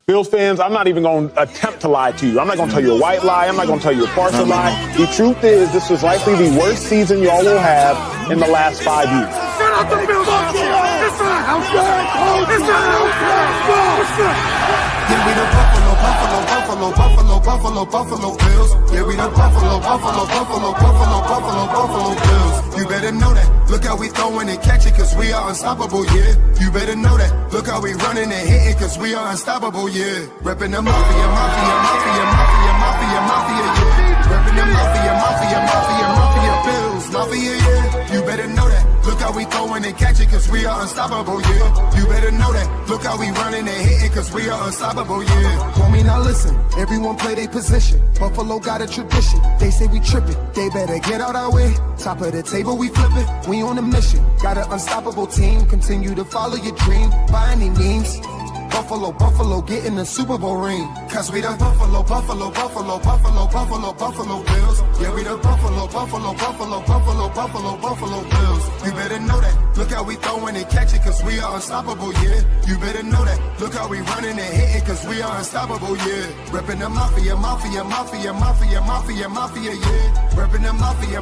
Bills fans, I'm not even going to attempt to lie to you. I'm not going to tell you a white lie. I'm not going to tell you a partial lie. The truth is, this was likely the worst season y'all will have in the last 5 years. Get out the Bills! It's not house ball! It's not house ball! Yeah, we the Buffalo Bills. Yeah, we the Buffalo Bills. You better know that. Look how we throwing and catching, cause we are unstoppable, yeah. You better know that. Look how we running and hitting, cause we are unstoppable, yeah. Reppin' the mafia, yeah. Reppin' the mafia, Bills, mafia, yeah. You better know that. Look how we throwing and catching, cause we are unstoppable, yeah. You better know that. Look how we running and hitting, cause we are unstoppable, yeah. Homie, now listen. Everyone play their position. Buffalo got a tradition. They say we tripping. They better get out our way. Top of the table, we flipping. We on a mission. Got an unstoppable team. Continue to follow your dream by any means. Buffalo, get in the Super Bowl ring. Cause we the Buffalo Bills. Yeah, we the Buffalo Bills. You better know that. Look how we throwing and catching, cause we are unstoppable, yeah. You better know that. Look how we running and hitting, cause we are unstoppable, yeah. Reppin' the mafia, yeah. Reppin' the mafia,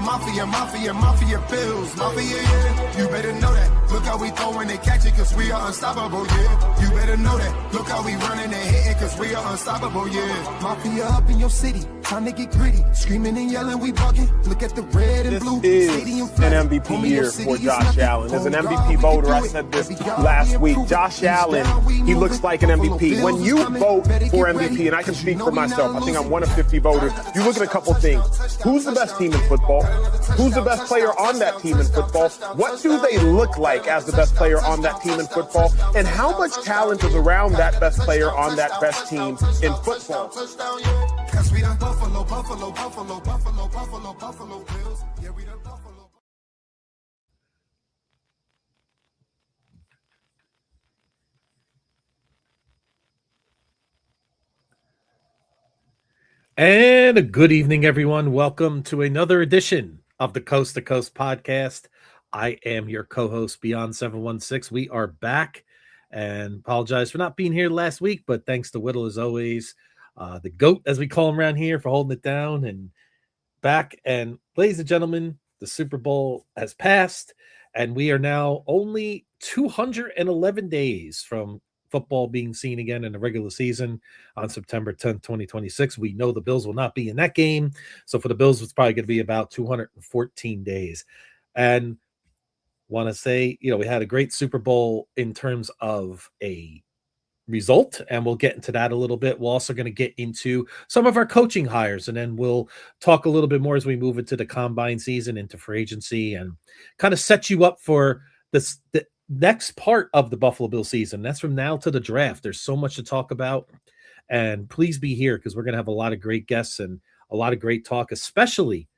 Bills, mafia, yeah. You better know that. Look how we throwing and catching, cause we are unstoppable, yeah. You better know that. Look how we running and hitting, cause we are unstoppable, yeah. Mafia up in your city, time to get gritty. Screaming and yelling, we bugging. Look at the red and blue. This is an MVP year for Josh Allen. As an MVP voter, I said this last week. Josh Allen, he looks like an MVP. When you vote for MVP, and I can speak for myself, I think I'm one of 50 voters, you look at a couple things. Who's the best team in football? Who's the best player on that team in football? What do they look like as the best player on that team in football? And how much talent is around that best player on that best team in football? Cause we the Buffalo Bills. Yeah, we the Buffalo. And a good evening, everyone. Welcome to another edition of the Coast to Coast podcast. I am your co-host, Beyond 716. We are back, and apologize for not being here last week, but thanks to Whittle as always, the GOAT, as we call him around here, for holding it down and back. And ladies and gentlemen, the Super Bowl has passed, and we are now only 211 days from football being seen again in the regular season on September 10th, 2026. We know the Bills will not be in that game. So for the Bills, it's probably going to be about 214 days. And want to say, we had a great Super Bowl in terms of a result, and we'll get into that a little bit. We're also going to get into some of our coaching hires, and then we'll talk a little bit more as we move into the combine season, into free agency, and kind of set you up for the next part of the Buffalo Bills season. That's from now to the draft. There's so much to talk about, and please be here because we're going to have a lot of great guests and a lot of great talk, especially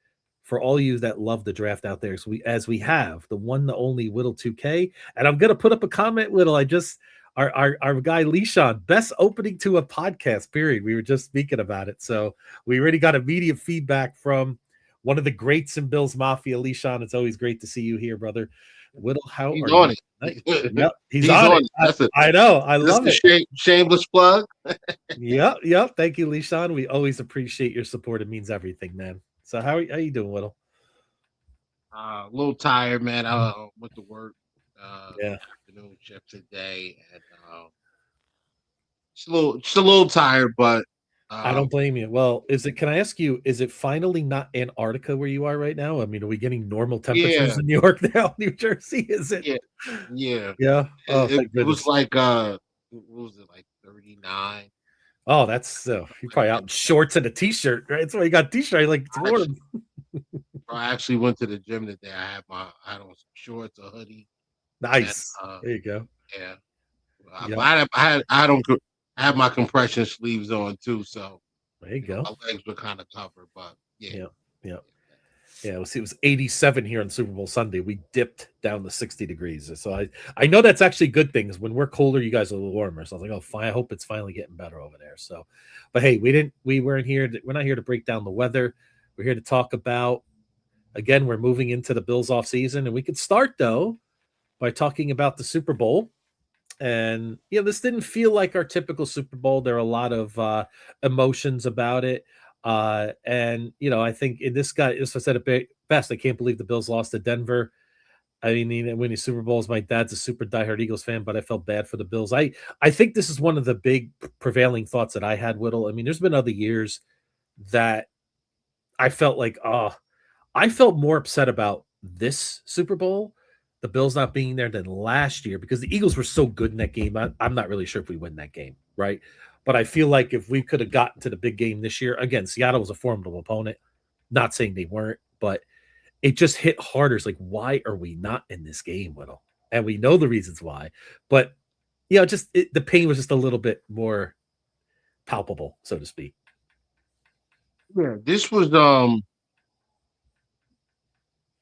for all you that love the draft out there. So as we have the one, the only Whittle 2K, and I'm going to put up a comment, Whittle. Our guy Leishon, best opening to a podcast, period. We were just speaking about it. So we already got immediate feedback from one of the greats in Bills Mafia, Leishon. It's always great to see you here, brother. Whittle, how he's are on you? It. Yep, he's on it. I know. I love it. Shameless plug. Yep. Thank you, Leishon. We always appreciate your support. It means everything, man. So how you doing, Whittle? A little tired, man. I went to work afternoon shift today, and just a little tired, but I don't blame you. Well, can I ask you, is it finally not Antarctica where you are right now? I mean, are we getting normal temperatures in New York now, New Jersey? Is it? Yeah. Oh, it was like what was it, like 39? Oh, that's you're probably out in shorts and a t-shirt, right? That's why you got t-shirt. Like it's warm. I actually went to the gym today. I had on some shorts, a hoodie. Nice. There you go. Yeah. I have my compression sleeves on too, so there you go. My legs were kind of covered, but yeah. It was 87 here on Super Bowl Sunday. We dipped down to 60 degrees. So I know that's actually good things. When we're colder, you guys are a little warmer. So I was like, oh, fine. I hope it's finally getting better over there. So, but hey, we're not here to break down the weather. We're here to talk about, again, we're moving into the Bills off season, and we could start though by talking about the Super Bowl. And this didn't feel like our typical Super Bowl. There are a lot of emotions about it. And I think in this guy, as I said it best, I can't believe the Bills lost to Denver. I mean, winning Super Bowls, my dad's a super diehard Eagles fan, but I felt bad for the Bills. I think this is one of the big prevailing thoughts that I had, Whittle. I mean, there's been other years that I felt like, I felt more upset about this Super Bowl, the Bills not being there, than last year, because the Eagles were so good in that game. I'm not really sure if we win that game, right? But I feel like if we could have gotten to the big game this year, again, Seattle was a formidable opponent. Not saying they weren't, but it just hit harder. It's like, why are we not in this game, Whittle? And we know the reasons why, but the pain was just a little bit more palpable, so to speak. Yeah, this was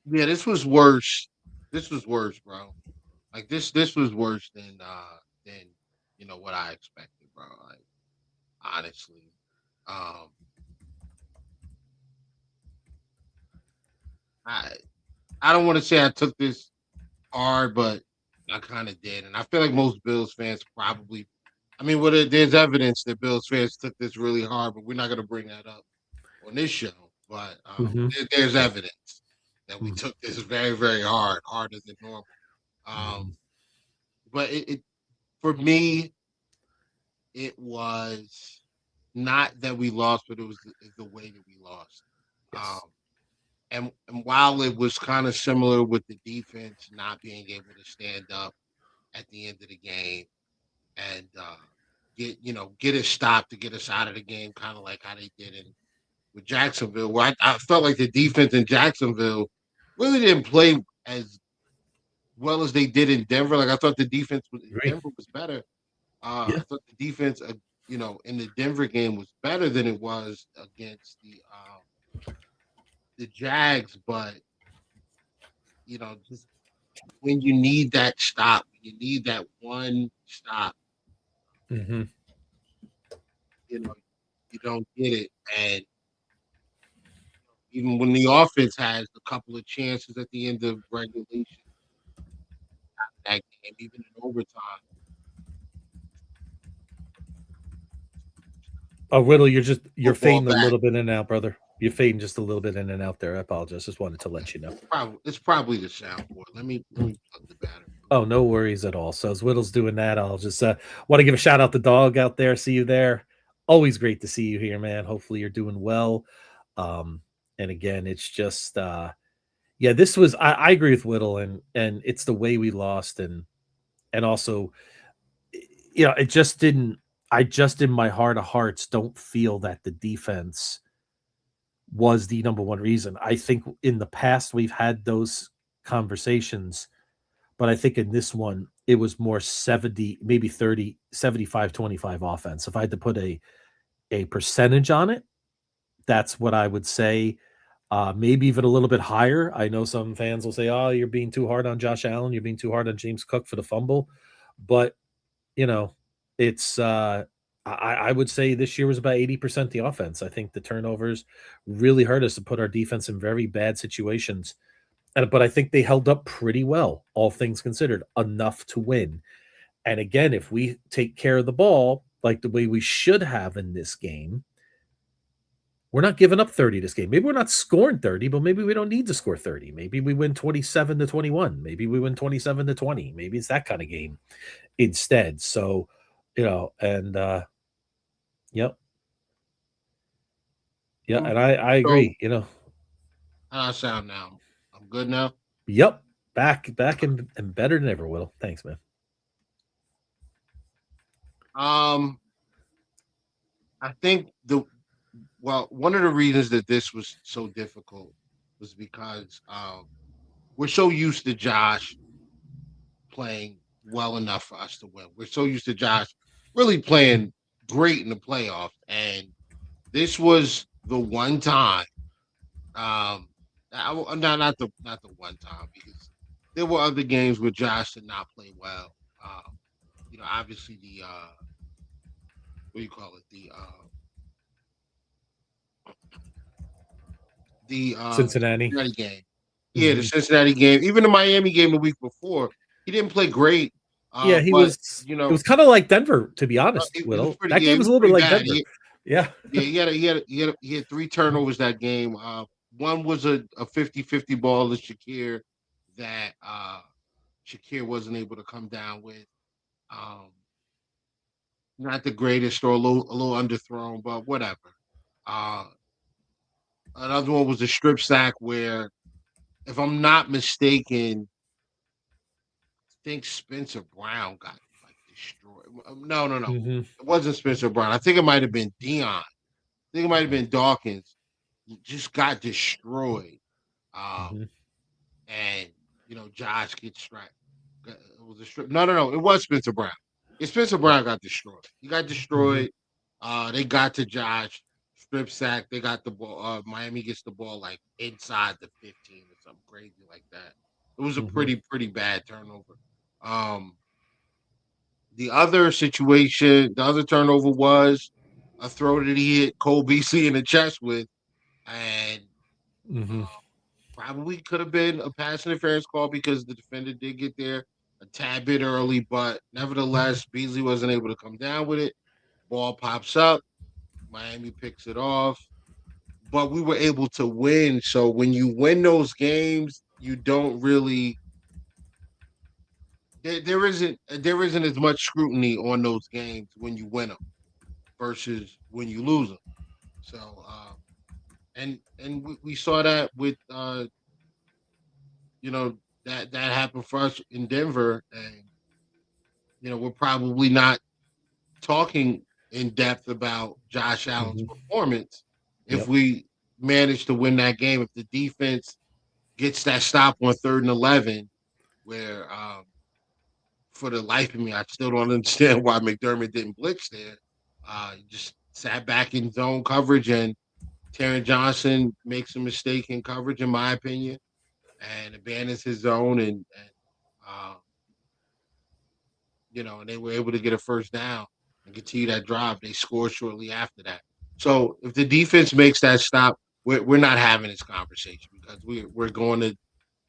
this was worse. This was worse, bro. Like this was worse than what I expected, bro. Like honestly. I don't want to say I took this hard, but I kind of did. And I feel like most Bills fans probably, there's evidence that Bills fans took this really hard, but we're not going to bring that up on this show. But there's evidence that we took this very, very hard, harder than normal. But it for me, it was not that we lost, but it was the way that we lost. Yes. And while it was kind of similar with the defense not being able to stand up at the end of the game and get a stop to get us out of the game, kind of like how they did with Jacksonville, where I felt like the defense in Jacksonville really didn't play as well as they did in Denver. Like I thought the defense in Denver was better. I thought the defense, in the Denver game was better than it was against the Jags, but just when you need that stop, you need that one stop. You don't get it, and even when the offense has a couple of chances at the end of regulation, that game, even in overtime. Oh, Whittle, you're fading a little bit in and out, brother. You're fading just a little bit in and out there. I apologize. Just wanted to let you know. It's probably the soundboard. Let me plug the battery. Oh, no worries at all. So as Whittle's doing that, I'll just want to give a shout out to Dog out there. See you there. Always great to see you here, man. Hopefully you're doing well. And again, it's just this was I agree with Whittle, and it's the way we lost, and also it just didn't. I just in my heart of hearts don't feel that the defense was the number one reason. I think in the past we've had those conversations, but I think in this one it was more 70, maybe 30, 75, 25 offense. If I had to put a percentage on it, that's what I would say. Maybe even a little bit higher. I know some fans will say, "Oh, you're being too hard on Josh Allen. You're being too hard on James Cook for the fumble." But it's I would say this year was about 80% the offense. I think the turnovers really hurt us to put our defense in very bad situations. But I think they held up pretty well, all things considered, enough to win. And again, if we take care of the ball like the way we should have in this game, we're not giving up 30 this game. Maybe we're not scoring 30, but maybe we don't need to score 30. Maybe we win 27-21. Maybe we win 27-20. Maybe it's that kind of game instead. So, and yep. Yeah, and I agree, How I sound now? I'm good now? Yep. Back and better than ever, Will. Thanks, man. I think one of the reasons that this was so difficult was because we're so used to Josh playing well enough for us to win. We're so used to Josh really playing great in the playoffs, and this was the one time. Not the one time, because there were other games where Josh did not play well. Obviously the what do you call it? The Cincinnati game. Yeah, the Cincinnati game. Even the Miami game the week before, he didn't play great. Yeah, he But was. you It know, was kind of like Denver, to be honest. it was Will pretty. that Yeah, game it was a was little bit pretty like bad. Denver? Yeah. Yeah, he had 3 turnovers that game. One was a 50-50 ball to Shakir that Shakir wasn't able to come down with. Um, Not the greatest or a little underthrown, but whatever. Uh, Another one was a strip sack where, if I'm not mistaken, I think Spencer Brown got like destroyed. No, no, no. Hmm. It wasn't Spencer Brown. I think it might have been Dion. I think it might have been Dawkins. Just got destroyed. Um, Hmm. and Josh gets strike. It was a strip. No, no, no. It was Spencer Brown. Yeah, Spencer Brown got destroyed. He got Hmm. destroyed. They got to Josh, strip sack. They got the ball. Miami gets the ball like inside the 15 or something crazy like that. It was a Hmm. pretty bad turnover. Um, the other situation, the other turnover was a throw that he hit Cole BC in the chest with, and Hmm. probably could have been a pass interference call because the defender did get there a tad bit early, but nevertheless, Beasley wasn't able to come down with it. Ball pops up, Miami picks it off, but we were able to win. So when you win those games, you don't really there isn't as much scrutiny on those games when you win them versus when you lose them. So and we saw that with you know that happened for us in Denver, and we're probably not talking in depth about Josh Allen's Hmm. performance if Yep. we manage to win that game. If the defense gets that stop on 3rd and 11, where for the life of me, I still don't understand why McDermott didn't blitz there. He just sat back in zone coverage, and Terran Johnson makes a mistake in coverage, in my opinion, and abandons his zone, and uh, and they were able to get a first down and continue that drive. They scored shortly after that. So if the defense makes that stop, we're not having this conversation because we're going to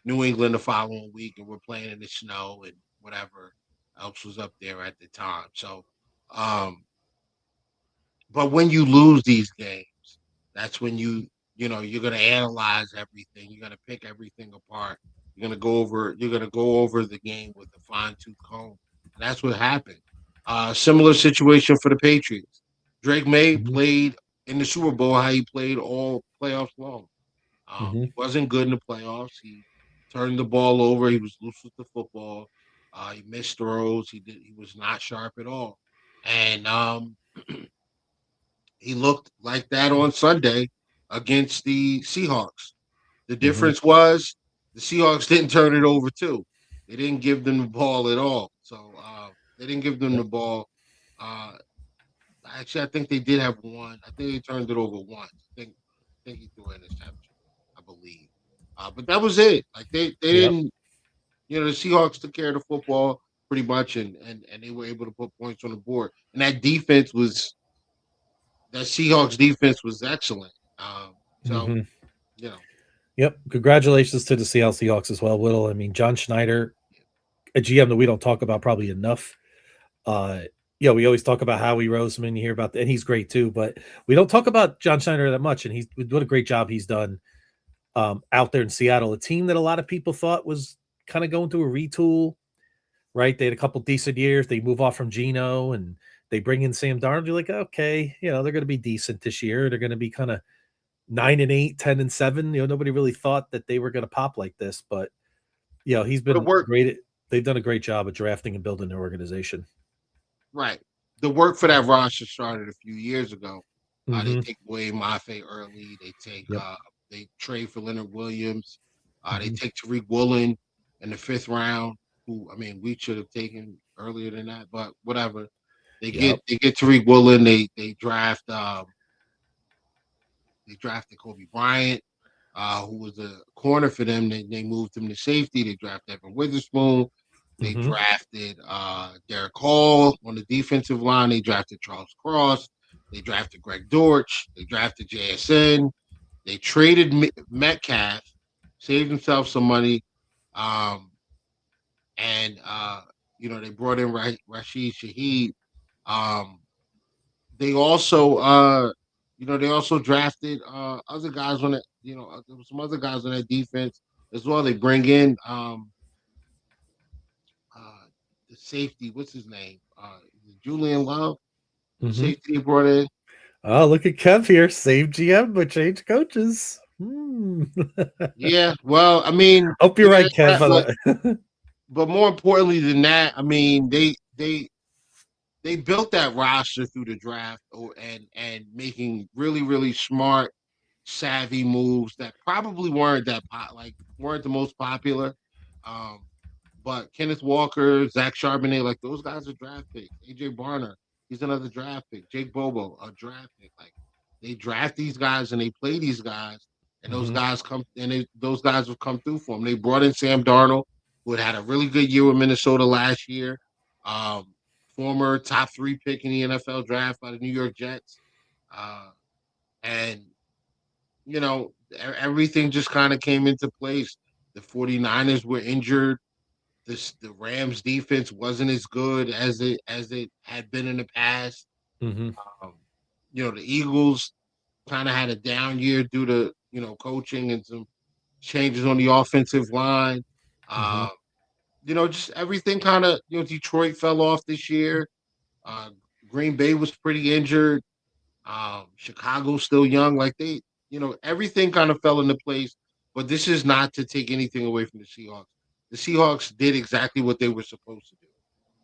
New England the following week and we're playing in the snow and whatever else was up there at the time. So, um, but when you lose these games, that's when you're going to analyze everything. You're going to pick everything apart. You're going to go over the game with a fine tooth comb. And that's what happened. Similar situation for the Patriots. Drake May Hmm. played in the Super Bowl how he played all playoffs long. Hmm. He wasn't good in the playoffs. He turned the ball over. He was loose with the football. He missed throws. He was not sharp at all. And he looked like that on Sunday against the Seahawks. The Hmm. difference was the Seahawks didn't turn it over too. They didn't give them the ball at all. So they didn't give them the Yep. ball. Uh, Actually, I think they did have one. I think they turned it over once. I think he threw an interception, I believe. But that was it. Like they Yep. didn't. The Seahawks took care of the football pretty much, and they were able to put points on the board. And that Seahawks defense was excellent. So Hmm. you know, Yep. Congratulations to the Seattle Seahawks as well, Whittle. I mean, John Schneider, a GM that we don't talk about probably enough. Uh, we always talk about Howie Roseman. You hear about that, and he's great too. But we don't talk about John Schneider that much, and he's what a great job he's done out there in Seattle. A team that a lot of people thought was kind of going through a retool. Right? They had a couple decent years. They move off from Geno, and they bring in Sam Darnold. You're like, okay, they're going to be decent this year. They're going to be kind of 9-8, 10-7. Nobody really thought that they were going to pop like this, but he's but it been worked. great. They've done a great job of drafting and building their organization. Right. The work for that roster started a few years ago. They Hmm. take away Mafe early. Yep. They trade for Leonard Williams. They Hmm. take Tariq Woolen in the 5th round, who I mean we should have taken earlier than that, but whatever. Yep. They get Tariq Woolen. They drafted Kobe Bryant, who was a corner for them. They moved him to safety. They drafted Evan Witherspoon. They Hmm. drafted Derek Hall on the defensive line. They drafted Charles Cross. They drafted Greg Dortch. They drafted JSN. They traded Metcalf, saved themselves some money, um, and they brought in Rashid Shaheed. They also they also drafted other guys on that. There was some other guys on that defense as well. They bring in uh, the safety. What's his name? Julian Love, the Mhm. safety they brought in. Oh, look at Kev here. Same GM, but change coaches. Yeah, well, I mean, Hope you're right, Kev. but more importantly than that, I mean, they built that roster through the draft, and making really really smart, savvy moves that probably weren't the most popular. Um, but Kenneth Walker, Zach Charbonnet, like those guys are draft picks. AJ Barner, he's another draft pick. Jake Bobo, a draft pick. Like they draft these guys and they play these guys, and those guys will come through for them. They brought in Sam Darnold, who had a really good year with Minnesota last year. Um, Former top 3 pick in the NFL draft by the New York Jets. And everything just kind of came into place. The 49ers were injured. The Rams defense wasn't as good as it had been in the past. Mhm. Um, the Eagles kind of had a down year due to coaching and some changes on the offensive line. Mhm. Just everything kind of Detroit fell off this year. Uh, Green Bay was pretty injured. Chicago's still young. Like everything kind of fell into place. But this is not to take anything away from the Seahawks. The Seahawks did exactly what they were supposed to do.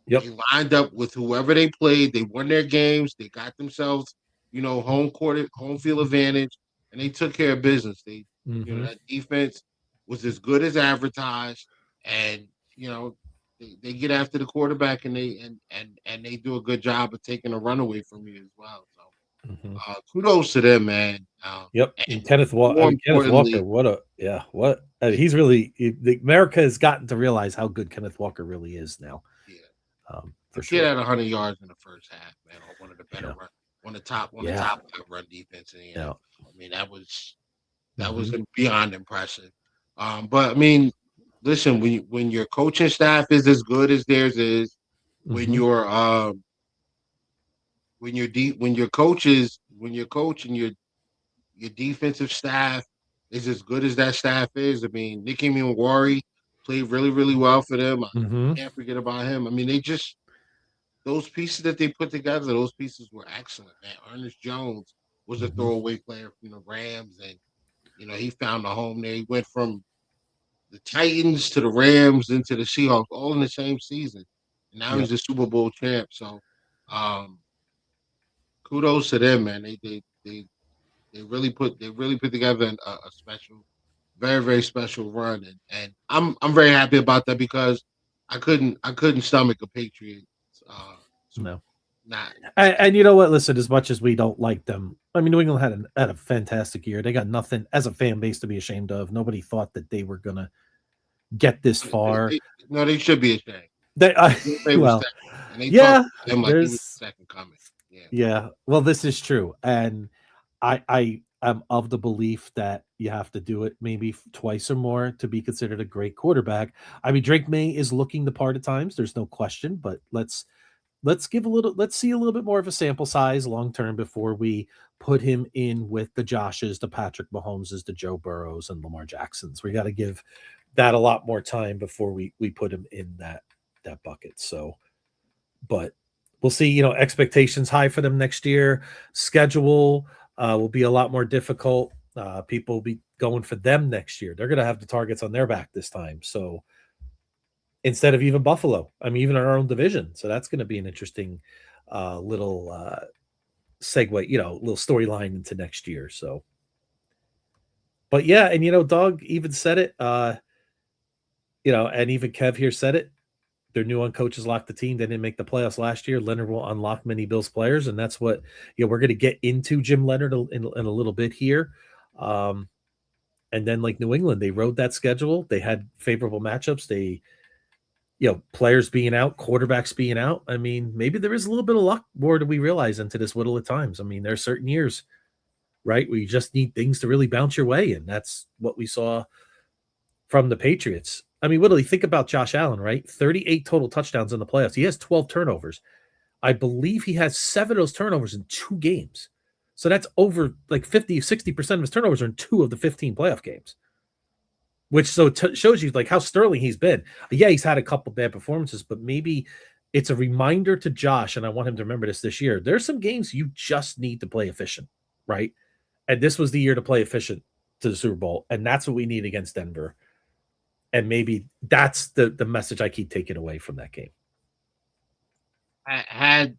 Yep. They lined up with whoever they played. They won their games. They got themselves, home field advantage, and they took care of business. Mhm. That defense was as good as advertised, and they get after the quarterback, and they do a good job of taking a run away from you as well. So Mhm. kudos to them, man. Yep. And And Kenneth Walker. more Kenneth Walker. importantly, What? He's really. America has gotten to realize how good Kenneth Walker really is now. yeah, the For kid sure. had 100 yards in the first half, man. On one of the better Yeah. run, on the top Yeah. run defense in the Yeah. NFL. I mean, that was Mhm. beyond impressive. But I mean, listen, when your coaching staff is as good as theirs is, when Mhm. your when your deep when your coach and your defensive staff is as good as that staff is. I mean, Nicky Muwari played really, really well for them. I Mhm. can't forget about him. I mean, those pieces that they put together, those pieces were excellent, man. Ernest Jones was a Mhm. throwaway player from the Rams, and he found a home there. He went from the Titans to the Rams into the Seahawks all in the same season. And now Yep. he's a Super Bowl champ. So um kudos to them, man. They really put together a special, very, very special run. And I'm very happy about that because I couldn't stomach a Patriots Super No. Bowl. Not And you know what? Listen, as much as we don't like them, I mean, New England had a fantastic year. They got nothing as a fan base to be ashamed of. Nobody thought that they were gonna get this far. no, they should be ashamed. They, Green Bay was well, second, and they talked yeah, about him like he was there's the second coming. Yeah. yeah. Well, this is true, and I am of the belief that you have to do it maybe twice or more to be considered a great quarterback. I mean, Drake May is looking the part at times. There's no question, but let's see a little bit more of a sample size long term before we put him in with the Joshes, the Patrick Mahomeses, the Joe Burrows, and Lamar Jacksons. We got to give that a lot more time before we put him in that bucket. So, but we'll see. Expectations high for them next year. Schedule will be a lot more difficult. People will be going for them next year. They're going to have the targets on their back this time. So instead of even Buffalo, I mean, even our own division. So that's going to be an interesting little segue, little storyline into next year. So, but yeah, and Doug even said it, and even Kev here said it. Their new one coaches locked the team. They didn't make the playoffs last year. Leonard will unlock many Bills players, and that's what we're going to get into Jim Leonard in a little bit here. And then like New England, they rode that schedule. They had favorable matchups. They players being out, quarterbacks being out. I mean, maybe there is a little bit of luck more than we realize into this whittle at times. I mean, there are certain years, right, where you just need things to really bounce your way. And that's what we saw from the Patriots. I mean, literally, think about Josh Allen, right? 38 total touchdowns in the playoffs. He has 12 turnovers. I believe he has 7 of those turnovers in 2 games. So that's over like 50, 60% of his turnovers are in 2 of the 15 playoff games. Which shows you like how sterling he's been. Yeah, he's had a couple bad performances, but maybe it's a reminder to Josh, and I want him to remember this year. There's some games you just need to play efficient, right? And this was the year to play efficient to the Super Bowl, and that's what we need against Denver. And maybe that's the message I keep taking away from that game. Had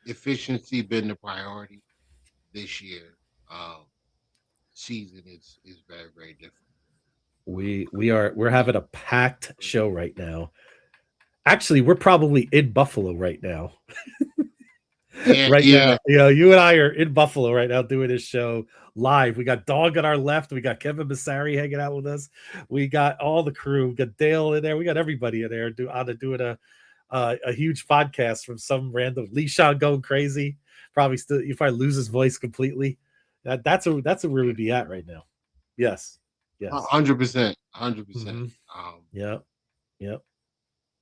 efficiency been the priority this year, season is very, very different. We're having a packed show right now. Actually, we're probably in Buffalo right now. Now, you and I are in Buffalo right now doing this show live. We got Dog on our left. We got Kevin Massari hanging out with us. We got all the crew. We got Dale in there. We got everybody in there doing a huge podcast from some random Leashon going crazy. You probably lose his voice completely. That's where we'd be at right now. Yes. 100%. 100%. Yep.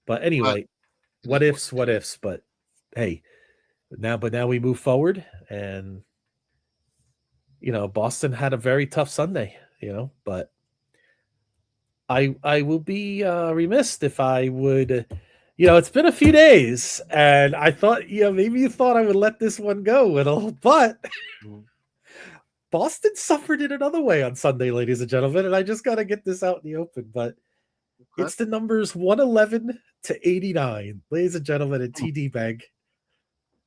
But anyway, what ifs? But hey, now we move forward, and Boston had a very tough Sunday. But I will be remiss if I would. It's been a few days, and I thought, maybe you thought I would let this one go, Whittle, but Boston suffered in another way on Sunday, ladies and gentlemen, and I just got to get this out in the open, but it's the numbers 111 to 89, ladies and gentlemen, at TD Bank.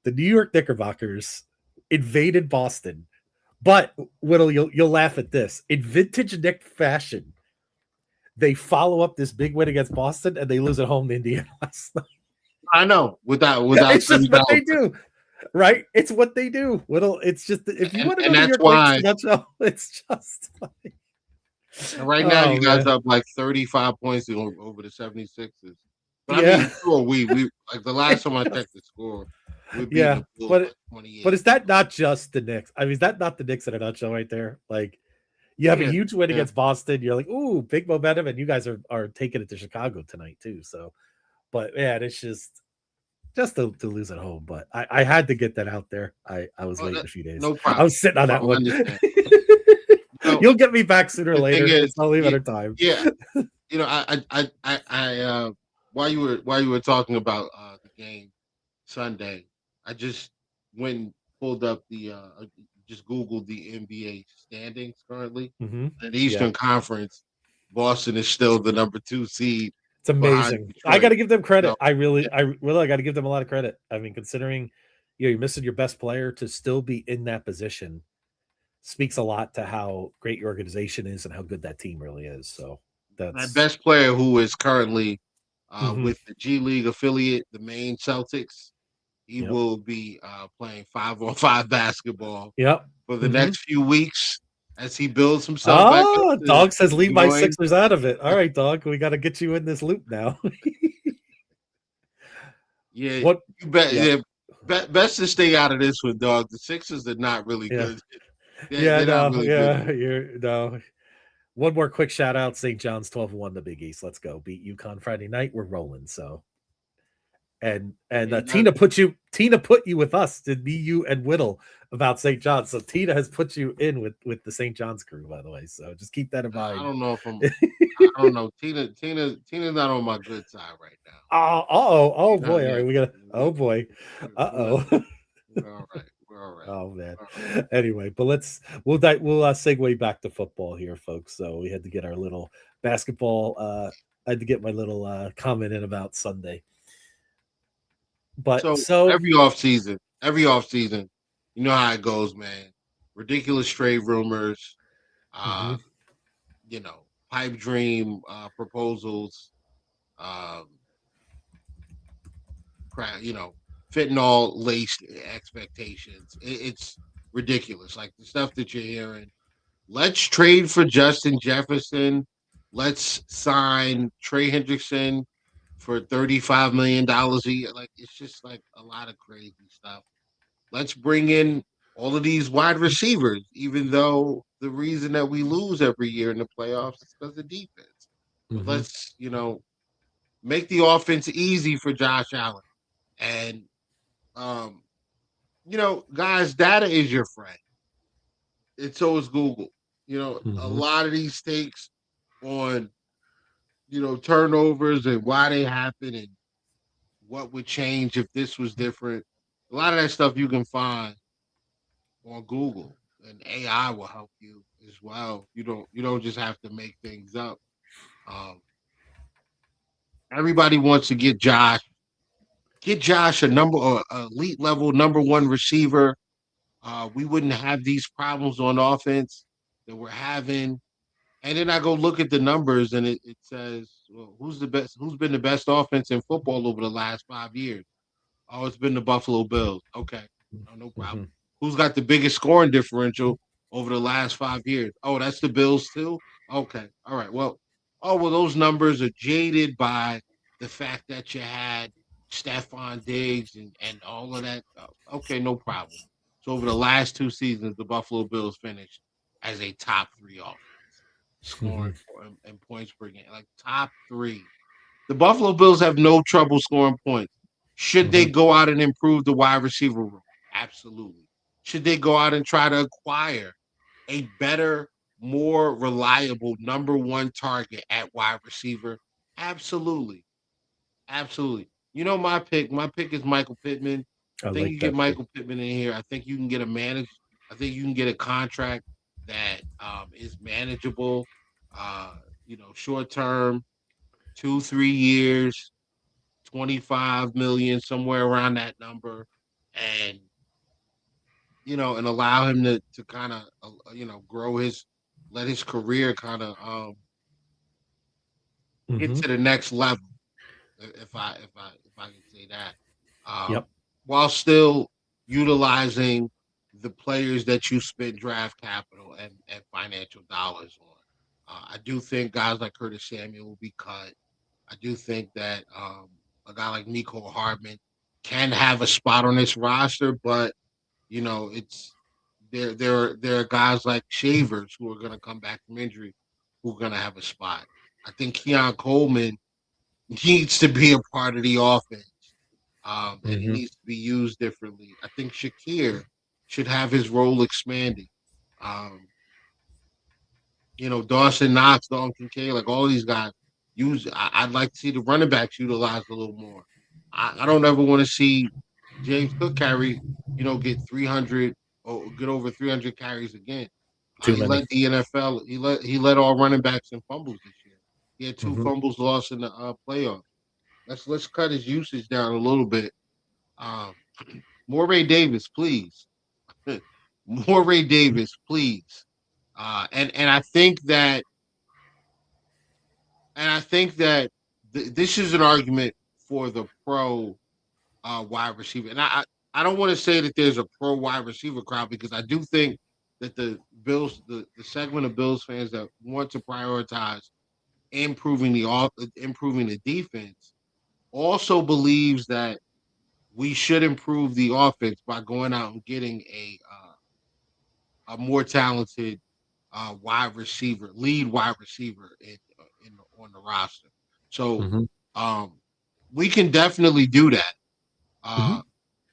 The New York Knickerbockers invaded Boston, but Whittle, you'll laugh at this. In vintage Knick fashion, they follow up this big win against Boston, and they lose at home to Indiana last night. I know, without it's just what they do, right? It's what they do. It's just if you want to go to your Knicks, it's just like. And right now, you guys up like 35 points over the 76ers. But I mean, sure, we like the last time I checked the score. But is that not just the Knicks? I mean, is that not the Knicks in a nutshell right there? Like. You have a huge win against Boston. You're like, ooh, big momentum, and you guys are taking it to Chicago tonight too. So, but man, it's just to lose at home. But I had to get that out there. I was waiting a few days. No problem. I was sitting on that one. You'll get me back sooner or later. It's only a matter of time. Yeah, I while you were talking about the game Sunday, I just went and pulled up the. Just Googled the NBA standings currently. In the Eastern Conference, Boston is still the number 2 seed. It's amazing. I got to give them credit. I got to give them a lot of credit. I mean, considering you're missing your best player, to still be in that position speaks a lot to how great your organization is and how good that team really is. So that's that best player, who is currently with the G League affiliate, the Maine Celtics. He will be playing 5-on-5 basketball for the next few weeks as he builds himself back up. Dog says leave my Sixers out of it. All right, Dog, we got to get you in this loop now. You bet. Best to stay out of this one, Dog. The Sixers are not really good. Good. One more quick shout out: St. John's 12-1 the Big East. Let's go beat UConn Friday night. We're rolling. So. And Tina put you with us, did me, you, and Whittle about St. John's. So Tina has put you in with the St. John's crew, by the way. So just keep that in mind. I don't know if I don't know. Tina's not on my good side right now. Oh boy. All right, we got. Oh boy. We're all right. Oh man. Right. Anyway, but we'll segue back to football here, folks. So we had to get our little basketball. I had to get my little comment in about Sunday. But so every offseason, you know how it goes, man. Ridiculous trade rumors, pipe dream proposals, fentanyl laced expectations. It's ridiculous. Like the stuff that you're hearing. Let's trade for Justin Jefferson. Let's sign Trey Hendrickson for $35 million a year. Like, it's just like a lot of crazy stuff. Let's bring in all of these wide receivers, even though the reason that we lose every year in the playoffs is because of defense. Mhm. Let's, make the offense easy for Josh Allen. And um, guys, data is your friend. And so is Google. A Mhm. lot of these takes on, turnovers and why they happen and what would change if this was different. A lot of that stuff you can find on Google, and AI will help you as well. You don't just have to make things up. Um, Everybody wants to get Josh a number or elite level number one receiver. We wouldn't have these problems on offense that we're having. And then I go look at the numbers, and it says, well, who's the best? Who's been the best offense in football over the last 5 years? Oh, it's been the Buffalo Bills. Okay, no problem. Mhm. Who's got the biggest scoring differential over the last 5 years? Oh, that's the Bills too. Okay, all right. Well, those numbers are jaded by the fact that you had Stephon Diggs and all of that. Okay, no problem. So over the last 2 seasons, the Buffalo Bills finished as a top three offense, scoring Mhm. and points per game, like top three. The Buffalo Bills have no trouble scoring points. Should they Mhm. go out and improve the wide receiver room? Absolutely. Should they go out and try to acquire a better, more reliable number one target at wide receiver? Absolutely. Absolutely. My pick. My pick is Michael Pittman. I I think like you get that too. Michael Pittman in here. I think you can get I think you can get a contract that is manageable. Short term, 2-3 years, 25 million, somewhere around that number, and and allow him to kind of grow let his career kind of get Mhm. to the next level, if I can say that, Yep. while still utilizing the players that you spend draft capital and financial dollars on. I do think guys like Curtis Samuel will be cut. I do think that a guy like Nico Hardman can have a spot on this roster, but it's there are guys like Shavers who are going to come back from injury who are going to have a spot. I think Keon Coleman needs to be a part of the offense, and he Mhm. needs to be used differently. I think Shakir should have his role expanded. Um, Dawson Knox, Dalton Kincaid, like all these guys I'd like to see the running backs utilized a little more. I don't ever want to see James Cook get 300 or get over 300 carries again. Too He many. led the NFL. He led all running backs in fumbles this year. He had two Mhm. fumbles lost in the playoffs. Let's cut his usage down a little bit. Um, more Ray Davis, please. More Ray Davis, please. And I think that this is an argument for the pro wide receiver. And I don't want to say that there's a pro wide receiver crowd because I do think that the Bills, the segment of Bills fans that want to prioritize improving the defense, also believes that we should improve the offense by going out and getting a more talented lead wide receiver on the roster. So Mhm. um, we can definitely do that. Mhm. Uh,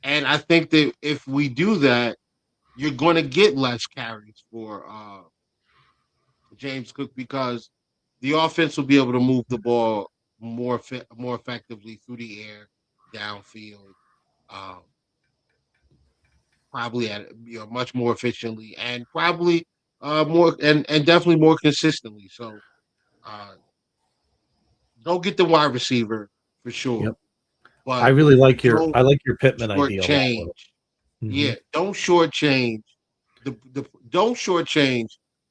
and I think that if we do that, you're going to get less carries for James Cook because the offense will be able to move the ball more effectively through the air, downfield, um, probably at much more efficiently and probably more and definitely more consistently. So uh, go get the wide receiver for sure, Yep. I but really like your don't I like your Pittman idea a lot shortchange. more. Mhm. Yeah, don't shortchange the don't shortchange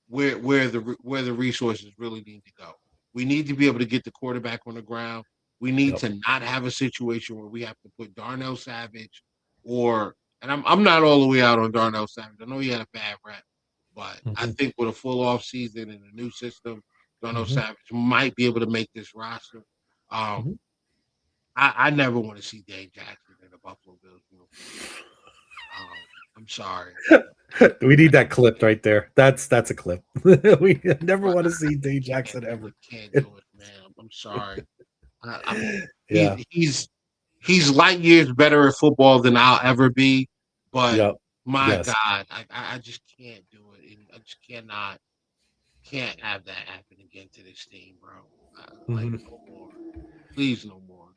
where the resources really need to go. We need to be able to get the quarterback on the ground. We need Yep. to not have a situation where we have to put Darnell Savage and I'm not all the way out on Darnell Savage. I know he had a bad rep, but I Mhm. think with a full off season and a new system, Darnell Mhm. Savage might be able to make this roster. Um, Mhm. I never want to see Dave Jackson in a Buffalo Bills uniform. I'm sorry. We need that clip right there. That's a clip. We never want to see Dave Jackson ever. I can't do it, man. I'm sorry. Yeah. He's light years better at football than I'll ever be, but Yep. my Yes. God, I just can't do it. I just can't have that happen again to this team, bro. Like Mhm. no more, please, no more.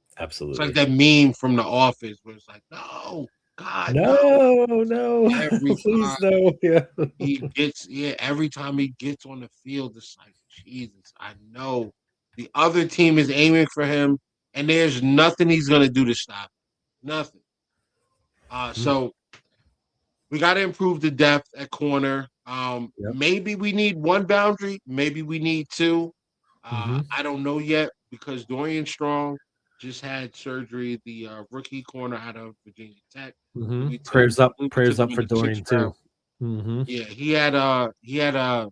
It's like Absolutely. that meme from The Office where it's like, no, God, no. No. Every Please time no. Yeah. every time he gets on the field, it's like, Jesus, I know the other team is aiming for him, and there's nothing he's gonna do to stop it. Nothing. So we got to improve the depth at corner. Yep. Maybe we need one boundary. Maybe we need two. Hmm. I don't know yet because Dorian Strong just had surgery. The rookie corner out of Virginia Tech. Hmm. We took Prayers up. we Prayers took him up in for the sixth Dorian round. too. Hmm. Yeah, he had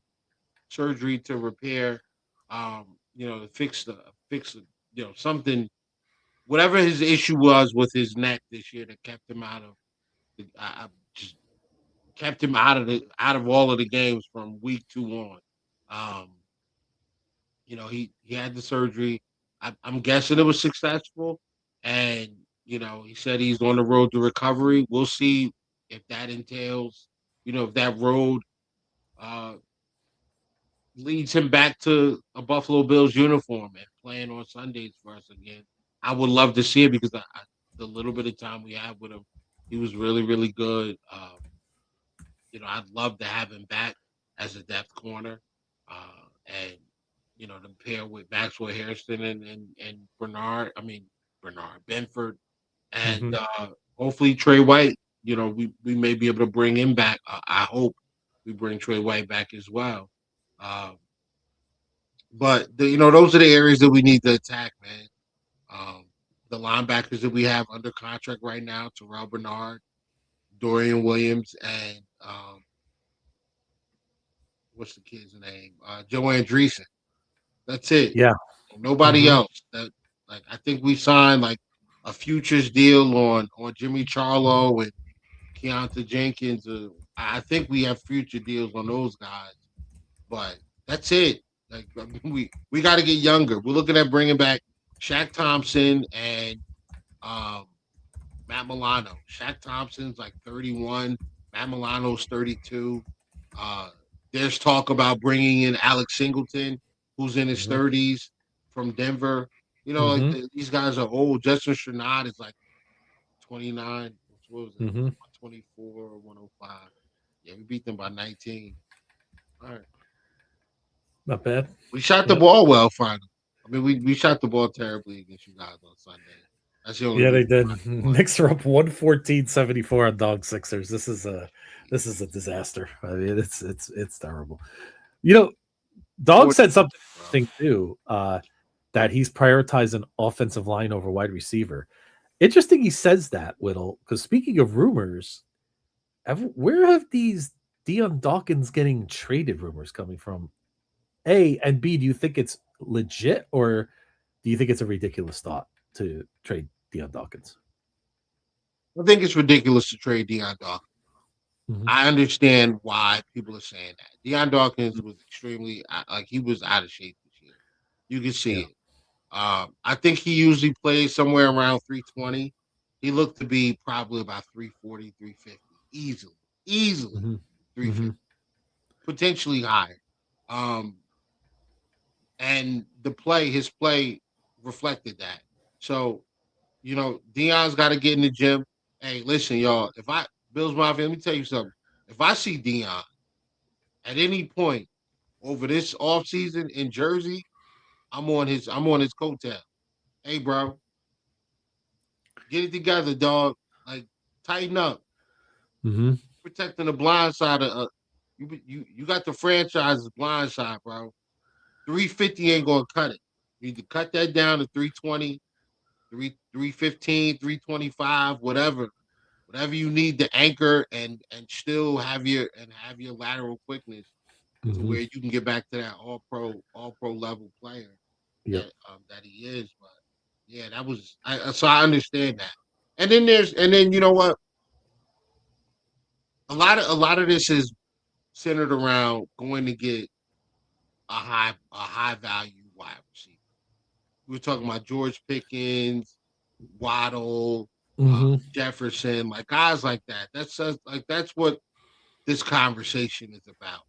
surgery to repair, to fix the, something, whatever his issue was with his neck this year that kept him out of just kept him out of all of the games from week 2 on. Um, he had the surgery. I'm guessing it was successful, and he said he's on the road to recovery. We'll see if that entails, if that road uh, leads him back to a Buffalo Bills uniform and playing on Sundays for us again. I would love to see it because the little bit of time we had with him, he was really, really good. I'd love to have him back as a depth corner, and to pair with Maxwell Harrison and Bernard Benford, and Hmm. hopefully Trey White. We may be able to bring him back. I hope we bring Trey White back as well. Um, but those are the areas that we need to attack, man. Um, the linebackers that we have under contract right now: Terrell Bernard, Dorian Williams, and what's the kid's name? Joe Andreessen. That's it. Yeah. Nobody Hmm. else. I think we signed like a futures deal on Jimmy Charlo and Keontae Jenkins. I think we have future deals on those guys, but that's it. Like we got to get younger. We're looking at bringing back Shaq Thompson and um, Matt Milano. Shaq Thompson's like 31. Matt Milano's 32. Uh, there's talk about bringing in Alex Singleton, who's in his Hmm. 30s from Denver. Hmm. These guys are old. Justin Sternad is like 29. What was it? Hmm. 124 or 105. Yeah, we beat them by 19. All right. Not bad. We shot the Yeah. ball well, finally. I mean, we shot the ball terribly against you guys on Sunday. That's the only Yeah, they reason did. why we won. Knicks are up 114-74 on Dog Sixers. This is a disaster. I mean, it's terrible. You know, Dog said something interesting too, that he's prioritizing offensive line over wide receiver. Interesting he says that, Whittle, because speaking of rumors, where have these Deion Dawkins getting traded rumors coming from? A and B, do you think it's legit or do you think it's a ridiculous thought to trade Deion Dawkins? I think it's ridiculous to trade Deion Dawkins. Mhm. I understand why people are saying that. Deion Dawkins was extremely he was out of shape this year. You can see Yeah. it. I think he usually plays somewhere around 320. He looked to be probably about 340, 350. Easily Hmm. 350, Hmm. potentially higher. Um, and his play reflected that. So, Deion's got to get in the gym. Hey, listen, y'all, Bills Mafia, let me tell you something. If I see Deion at any point over this offseason in Jersey, I'm on his coattail. Hey, bro, get it together, dog. Like, tighten up. Hmm. Protecting the blind side of you got the franchise's blind side, bro. 350 ain't gonna cut it. You need to cut that down to 320, 315, 325, whatever you need to anchor and still have your lateral quickness to Hmm. where you can get back to that all pro level player Yep. that he is. But yeah, so I understand that. And then you know what? a lot of this is centered around going to get a high value wide receiver. We were talking about George Pickens, Waddle, Mm-hmm. Jefferson, like guys like that. That's what this conversation is about.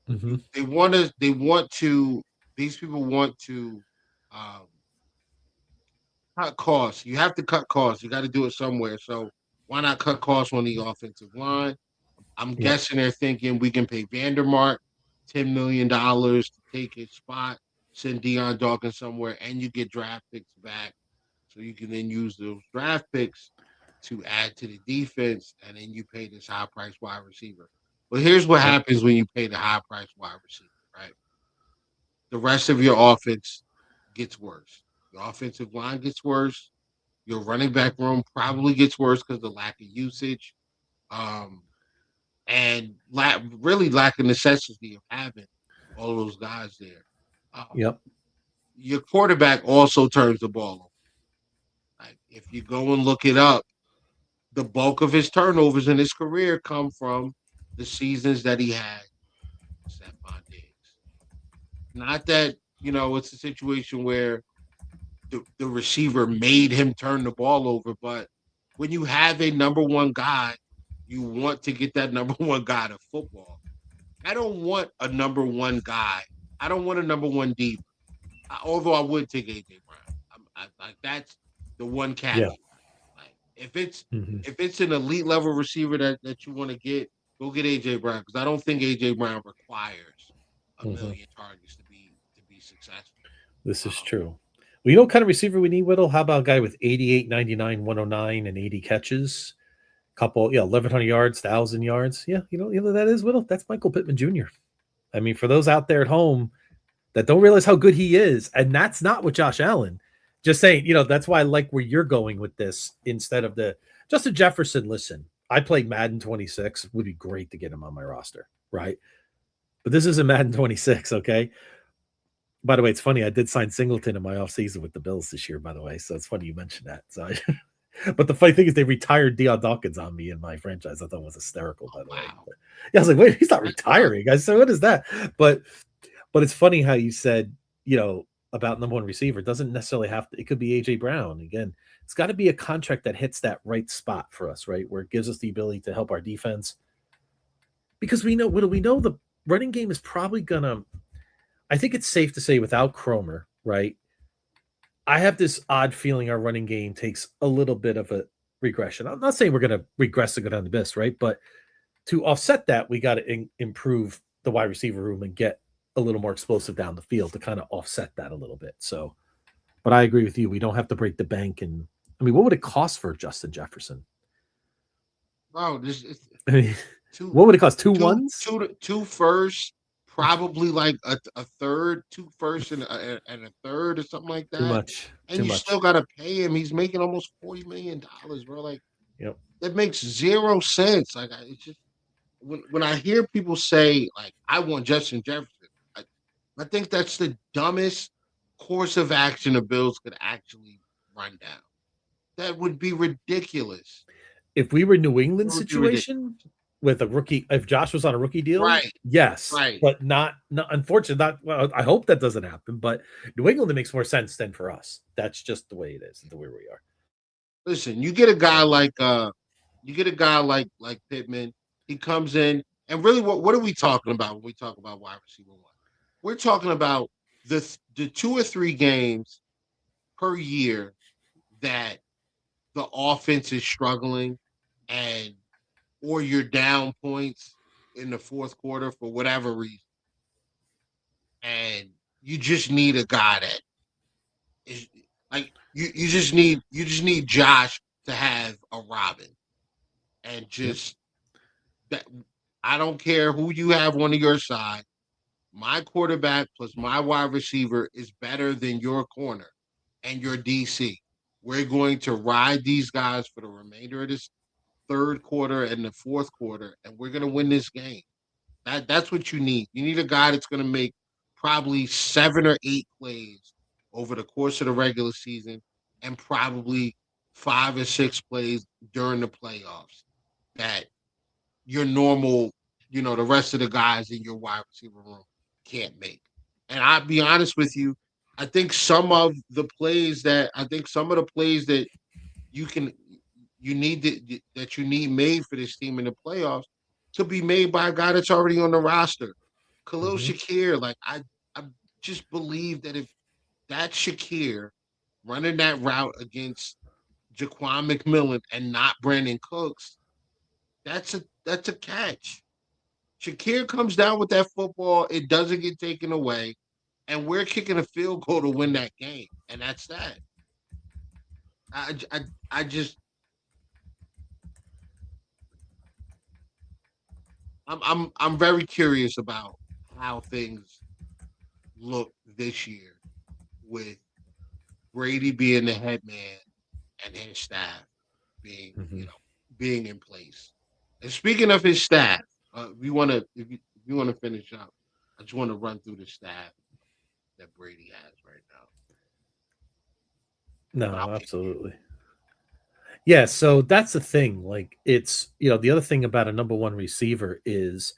Mm-hmm. These people want to um, cut costs. You have to cut costs. You got to do it somewhere. So why not cut costs on the offensive line? I'm Yep. guessing they're thinking we can pay Vandermark $10 million to take his spot, send Deion Dawkins somewhere, and you get draft picks back. So you can then use those draft picks to add to the defense, and then you pay this high price wide receiver. But here's what Yep. happens when you pay the high price wide receiver, right? The rest of your offense gets worse. Your offensive line gets worse. Your running back room probably gets worse because of the lack of usage. Um, and really lack of necessity of having all those guys there. Yep. Your quarterback also turns the ball over. Like if you go and look it up, the bulk of his turnovers in his career come from the seasons that he had Stephon Diggs. Not that, it's a situation where the receiver made him turn the ball over, but when you have a number one guy, you want to get that number one guy to football. I don't want a number one guy. I don't want a number one deep. Although I would take AJ Brown. Like that's the one caveat. Yeah. Like if it's Mm-hmm. if it's an elite level receiver that you want to get, go get AJ Brown because I don't think AJ Brown requires a Mm-hmm. million targets to be successful. This is true. Well, you know what kind of receiver we need, Whittle? How about a guy with 88, 99, 109, and 80 catches? Couple, 1,100 yards, 1,000 yards. Yeah, you know who that is, Whittle? That's Michael Pittman Jr. I mean, for those out there at home that don't realize how good he is, and that's not with Josh Allen. Just saying, that's why I like where you're going with this instead of the Justin Jefferson. Listen, I played Madden 26. It would be great to get him on my roster, right? But this isn't Madden 26, okay? By the way, it's funny. I did sign Singleton in my offseason with the Bills this year, by the way. So it's funny you mentioned that. So but the funny thing is they retired Deion Dawkins on me in my franchise. I thought it was hysterical, by the way. But, I was like, wait, he's not retiring. I said, what is that? But it's funny how you said, about number one receiver. It doesn't necessarily have to, it could be AJ Brown. Again, it's got to be a contract that hits that right spot for us, right? Where it gives us the ability to help our defense. Because we know the running game is probably gonna, I think it's safe to say without Cromer, right? I have this odd feeling our running game takes a little bit of a regression. I'm not saying we're going to regress to go down the abyss, right? But to offset that, we got to improve the wide receiver room and get a little more explosive down the field to kind of offset that a little bit. So, but I agree with you. We don't have to break the bank. And I mean, what would it cost for Justin Jefferson? Oh, what would it cost? Two first, probably like a third, two first and a third or something like that. Too much. And you still got to pay him. He's making almost $40 million, bro. Like, yep. That makes zero sense. Like, it's just when I hear people say like, I want Justin Jefferson, I think that's the dumbest course of action the Bills could actually run down. That would be ridiculous. If we were New England situation with a rookie, if Josh was on a rookie deal, right? Yes, right. But not unfortunately. Well, I hope that doesn't happen. But New England, it makes more sense than for us. That's just the way it is, the way we are. Listen, you get a guy like Pittman. He comes in, and really, what are we talking about when we talk about wide receiver one? We're talking about the 2 or 3 games per year that the offense is struggling or you're down points in the fourth quarter for whatever reason. And you just need a guy that is like you just need Josh to have a Robin. And just that I don't care who you have on your side. My quarterback plus my wide receiver is better than your corner and your DC. We're going to ride these guys for the remainder of this third quarter and the fourth quarter, and we're going to win this game. That's what you need. You need a guy that's going to make probably 7 or 8 plays over the course of the regular season and probably 5 or 6 plays during the playoffs that your normal, the rest of the guys in your wide receiver room can't make. And I'll be honest with you, I think some of the plays that you can that you need made for this team in the playoffs to be made by a guy that's already on the roster. Khalil Mm-hmm. Shakir, like I just believe that if that Shakir running that route against Jaquan McMillan and not Brandon Cooks, that's a catch. Shakir comes down with that football, it doesn't get taken away, and we're kicking a field goal to win that game, and that's that. I just I'm very curious about how things look this year with Brady being the head man and his staff being Mm-hmm. being in place. And speaking of his staff, if you want to finish up, I just want to run through the staff that Brady has right now. But I'll No, kick it. absolutely. Yeah, so that's the thing. Like it's the other thing about a number one receiver is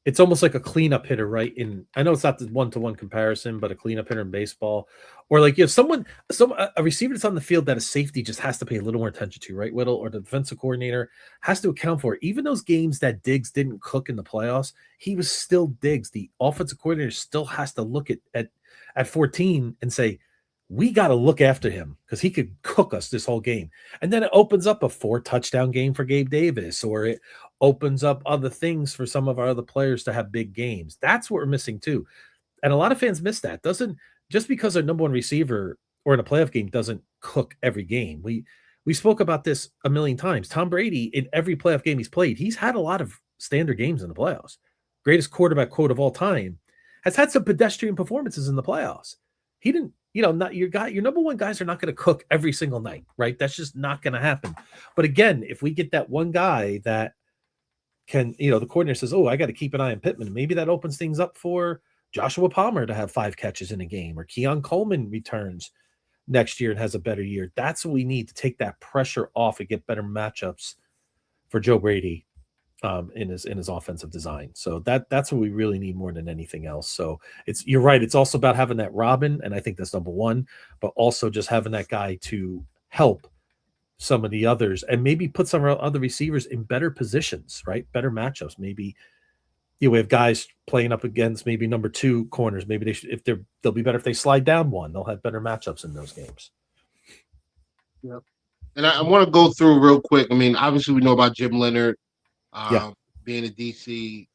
it's almost like a cleanup hitter, right? In I know it's not the one-to-one comparison, but a cleanup hitter in baseball, or like you have a receiver that's on the field that a safety just has to pay a little more attention to, right? Whittle or the defensive coordinator has to account for it. Even those games that Diggs didn't cook in the playoffs, he was still Diggs. The offensive coordinator still has to look at 14 and say, we got to look after him because he could cook us this whole game. And then it opens up a 4 touchdown game for Gabe Davis, or it opens up other things for some of our other players to have big games. That's what we're missing too. And a lot of fans miss that. Doesn't just because our number one receiver or in a playoff game doesn't cook every game. We spoke about this a million times. Tom Brady, in every playoff game he's played, he's had a lot of standard games in the playoffs. Greatest quarterback quote of all time, has had some pedestrian performances in the playoffs. He didn't, not your number one guys are not going to cook every single night, right? That's just not going to happen. But again, if we get that one guy that can, the coordinator says, oh, I got to keep an eye on Pittman. Maybe that opens things up for Joshua Palmer to have 5 catches in a game, or Keon Coleman returns next year and has a better year. That's what we need to take that pressure off and get better matchups for Joe Brady in his offensive design. So that's what we really need more than anything else. So you're right. It's also about having that Robin, and I think that's number one, but also just having that guy to help some of the others and maybe put some of our other receivers in better positions, right? Better matchups. Maybe we have guys playing up against maybe number 2 corners. Maybe they'll be better if they slide down one. They'll have better matchups in those games. Yep. And I want to go through real quick. I mean, obviously we know about Jim Leonard being a DC.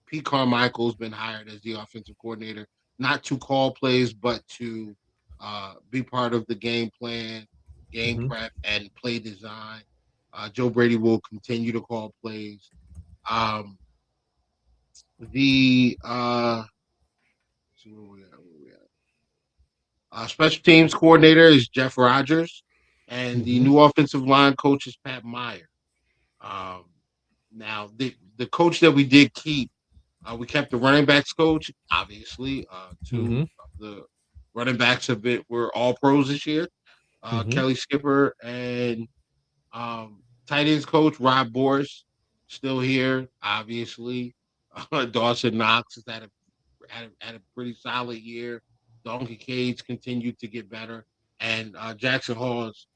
Pete Carmichael's been hired as the offensive coordinator, not to call plays, but to be part of the game plan, game prep, and play design. Joe Brady will continue to call plays. The special teams coordinator is Jeff Rogers, and the new offensive line coach is Pat Meyer. Now, the coach that we did keep, we kept the running backs coach, obviously. 2 of the running backs were all pros this year. Kelly Skipper and tight ends coach Rob Boris, still here, obviously. Dawson Knox has had a pretty solid year. Donkey Cage continued to get better. And Jackson Hall's,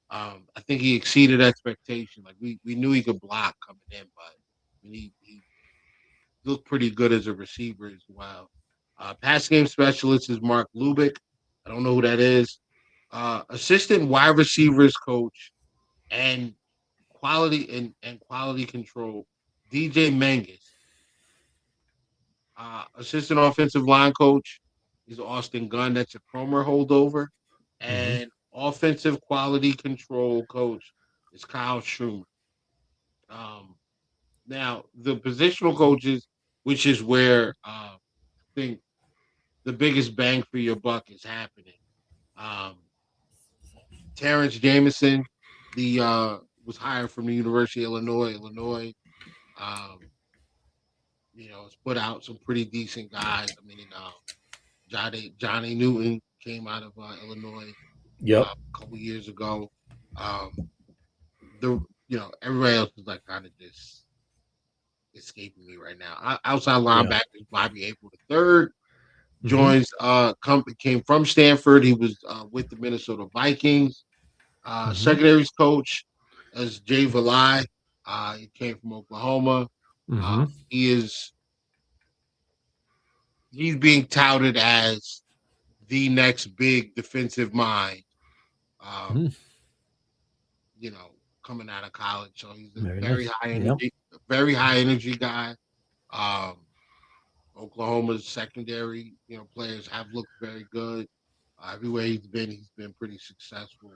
I think he exceeded expectation. Like we knew he could block coming in, but he looked pretty good as a receiver as well. Pass game specialist is Mark Lubick. I don't know who that is. Assistant wide receivers coach and quality control, DJ Mangus. Assistant offensive line coach is Austin Gunn. That's a Cromer holdover. And offensive quality control coach is Kyle Schumer. Now, the positional coaches, which is where I think the biggest bang for your buck is happening. Terrence Jameson, was hired from the University of Illinois. Um, it's put out some pretty decent guys. I mean, Johnny Newton came out of Illinois Yep. a couple years ago. Everybody else was like kind of just escaping me right now. Outside linebacker Bobby April III joins. Came from Stanford. He was with the Minnesota Vikings. Secondaries coach as Jay Valai. He came from Oklahoma. He's being touted as the next big defensive mind. Coming out of college, so he's a very high energy guy. Oklahoma's secondary, players have looked very good. Everywhere he's been pretty successful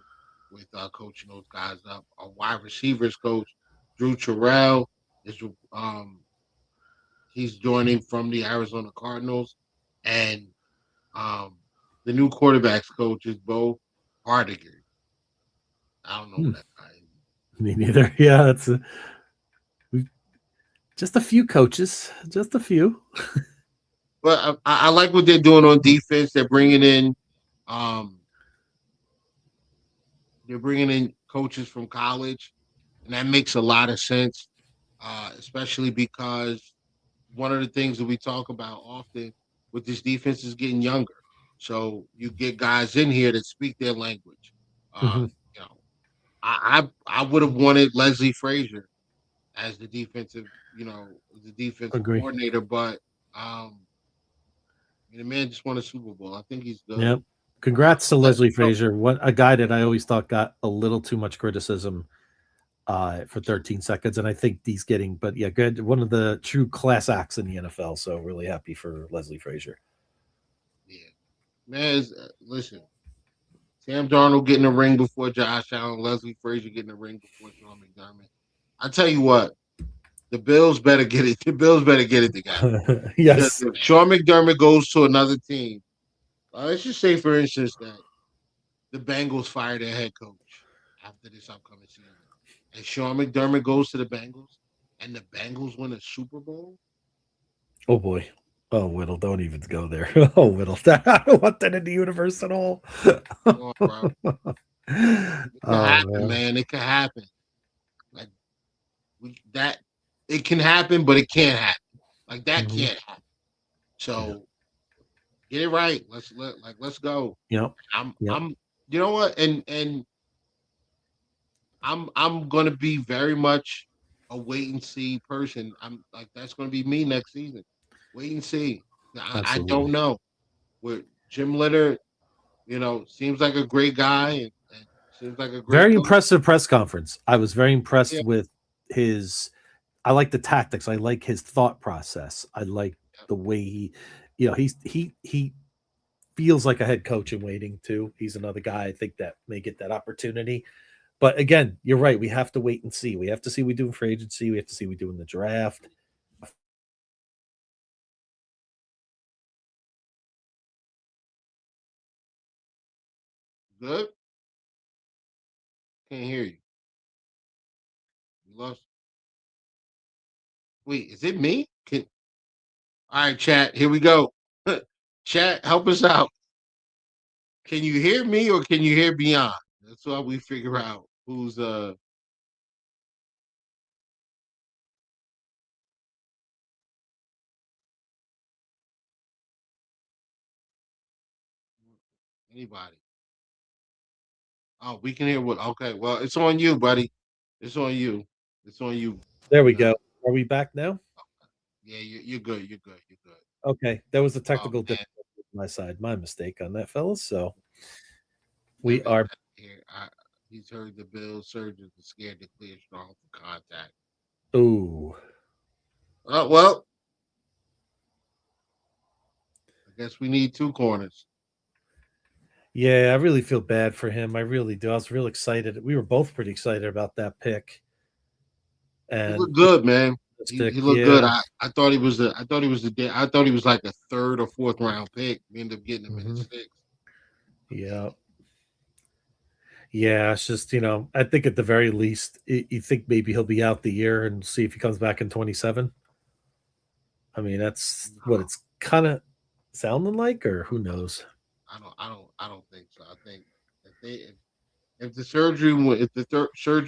with coaching those guys up. A wide receivers coach, Drew Terrell, is he's joining from the Arizona Cardinals, and the new quarterbacks coach is Bo Hardiger. I don't know who that guy is. Me neither. Yeah, just a few coaches, just a few. But I like what they're doing on defense. They're bringing in coaches from college, and that makes a lot of sense, especially because one of the things that we talk about often with this defense is getting younger. So you get guys in here that speak their language. I would have wanted Leslie Frazier as the defensive, coordinator, but the man just won a Super Bowl. I think he's good. Yep. Congrats to Leslie Frazier. A guy that I always thought got a little too much criticism for 13 seconds, and I think he's getting, but yeah, good. One of the true class acts in the NFL. So really happy for Leslie Frazier. Yeah, man. Listen, Sam Darnold getting a ring before Josh Allen, Leslie Frazier getting a ring before Sean McDermott. I tell you what, the Bills better get it. The Bills better get it together. Yes. If Sean McDermott goes to another team, let's just say, for instance, that the Bengals fire their head coach after this upcoming season, and Sean McDermott goes to the Bengals, and the Bengals win a Super Bowl. Oh boy. Oh, Whittle, don't even go there. Oh, Whittle, I don't want that in the universe at all. Oh, bro. It can happen, man. It can happen. Like it can happen, but it can't happen. Like that can't happen. So get it right. Let's go. I'm you know what? And I'm gonna be very much a wait and see person. I'm like, that's gonna be me next season. Wait and see. I don't know. With Jim Leonard, seems like a great guy and seems like a great very coach. Impressive press conference. I was very impressed with I like the tactics. I like his thought process. I like the way he feels like a head coach in waiting too. He's another guy I think that may get that opportunity. But again, you're right. We have to wait and see. We have to see what we do in free agency. We have to see what we do in the draft. Good. Can't hear you. You lost. Wait, is it me? All right, chat. Here we go. Chat, help us out. Can you hear me or can you hear Beyond? That's why we figure out who's anybody. Oh, we can hear what? Okay, well, it's on you, buddy. It's on you. It's on you. There we go. Are we back now? Yeah, you're good. You're good. You're good. Okay, that was a technical difficulty on my side. My mistake on that, fellas. So we are here. He's heard the Bills surgeons are scared to clear strong for contact. Oh. Well, I guess we need two corners. Yeah, I really feel bad for him. I really do. I was real excited. We were both pretty excited about that pick. And he looked good, man. He looked good. I thought he was like a third or fourth round pick. We ended up getting him in the sixth. Yeah. Yeah, it's just, I think at the very least, you think maybe he'll be out the year and see if he comes back in 27. I mean, that's what it's kind of sounding like, or who knows? I don't think so. I think if the surgery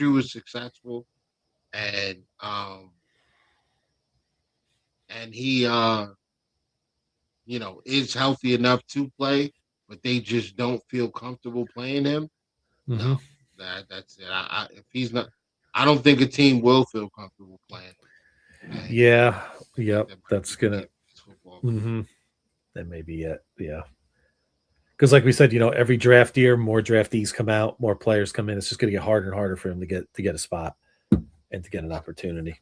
was successful and and he is healthy enough to play, but they just don't feel comfortable playing him. Mm-hmm. No, that's it. If he's not, I don't think a team will feel comfortable playing him. And Yeah. I think Yep. that might That's be the gonna. end of his football career. Mm-hmm. That may be it. Yeah. Because, like we said, every draft year, more draftees come out, more players come in. It's just going to get harder and harder for him to get a spot and to get an opportunity.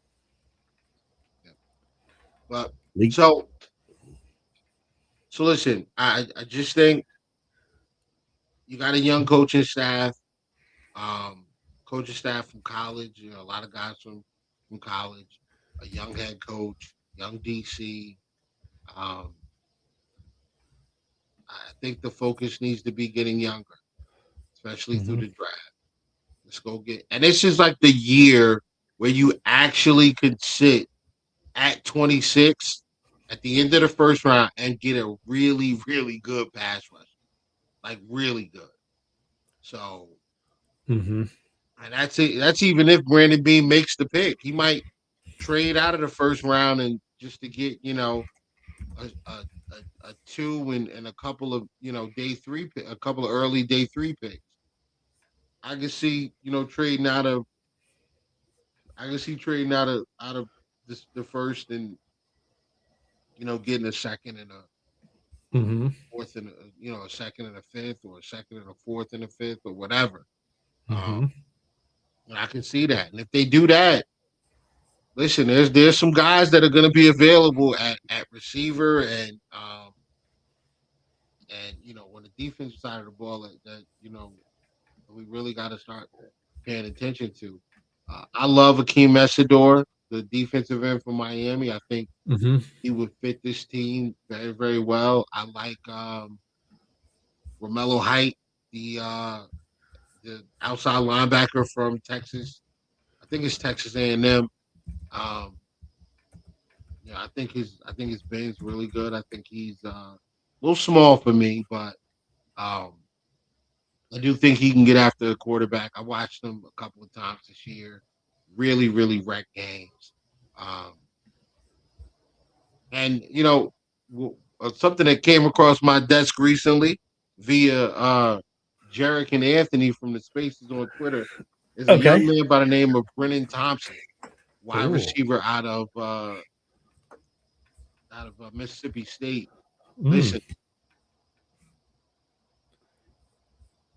Yeah. But League. so listen, I just think you got a young coaching staff, coaching staff from college. A lot of guys from college, a young head coach, young DC. Um, I think the focus needs to be getting younger, especially through Mm-hmm. the draft. Let's go get, and this is like the year where you actually could sit at 26 at the end of the first round and get a really, really good pass rush, like really good. So, Mm-hmm. and that's it. That's even if Brandon Bean makes the pick, he might trade out of the first round and just to get a two and a couple of day three, a couple of early day three picks. I can see trading out of. I can see trading out of the first and getting a second and a Mm-hmm. fourth and a second and a fifth or a second and a fourth and a fifth or whatever. Mm-hmm. And I can see that. And if they do that, listen, there's some guys that are going to be available at receiver and on the defensive side of the ball that we really got to start paying attention to. I love Akeem Messidor, the defensive end from Miami. I think Mm-hmm. he would fit this team very, very well. I like Romello Height, the outside linebacker from Texas. I think it's Texas A&M. I think his Ben's really good. I think he's a little small for me, but I do think he can get after a quarterback. I watched him a couple of times this year. Really, really wreck games. Um, and something that came across my desk recently via Jarek and Anthony from the Spaces on Twitter is a young Okay. man by the name of Brennan Thompson, wide Ooh. receiver out of Mississippi State. Mm. Listen,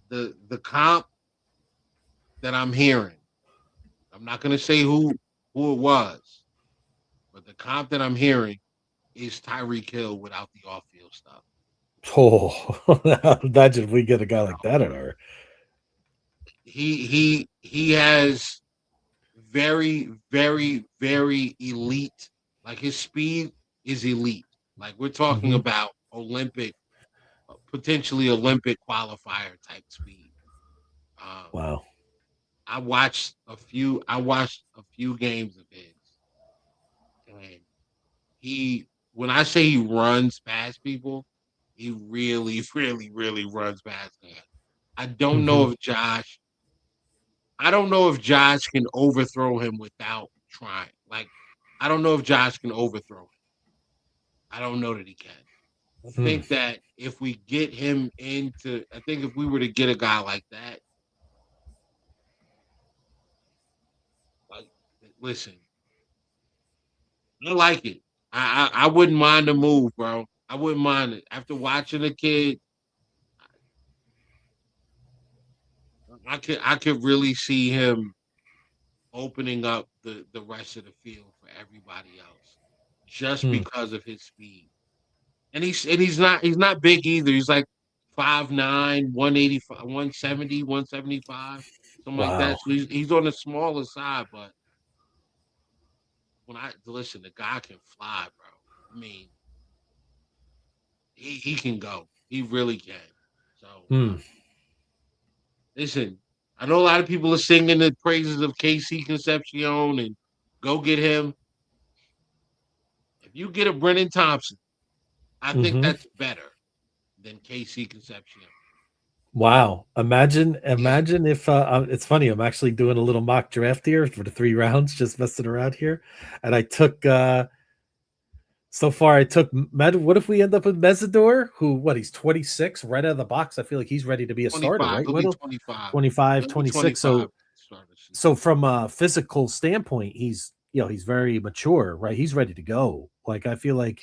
the comp that I'm hearing, I'm not going to say who it was, but the comp that I'm hearing is Tyreek Hill without the off-field stuff. Oh, imagine if we get a guy like that in our. He has very, very, very elite. Like his speed is elite. Like we're talking Mhm. about potentially Olympic qualifier type speed. Wow. I watched a few games of his, and when I say he runs past people, he really, really, really runs past them. I don't know Mhm. if Josh. I don't know if Josh can overthrow him without trying. Like, I don't know if Josh can overthrow him. I don't know that he can. I think that if we get him I think if we were to get a guy like that, like, listen, I like it. I wouldn't mind the move, bro. I wouldn't mind it. After watching the kid, I could really see him opening up the rest of the field for everybody else just Hmm. because of his speed. And he's not big either. He's like 5'9", 185, 170, 175, something like Wow. that. So he's on the smaller side, but listen, the guy can fly, bro. I mean, he can go. He really can. So Hmm. listen, I know a lot of people are singing the praises of KC Concepcion and go get him. If you get a Brennan Thompson, I think Mhm. that's better than KC Concepcion. Wow. Imagine Yeah. if it's funny. I'm actually doing a little mock draft here for the 3 rounds, just messing around here, and I took So far, I took what if we end up with Mesidor, who, he's 26, right out of the box. I feel like he's ready to be a starter, 25. right? He'll be Whittle? 25. 25, He'll be 26. 25. So from a physical standpoint, he's very mature, right? He's ready to go. Like, I feel like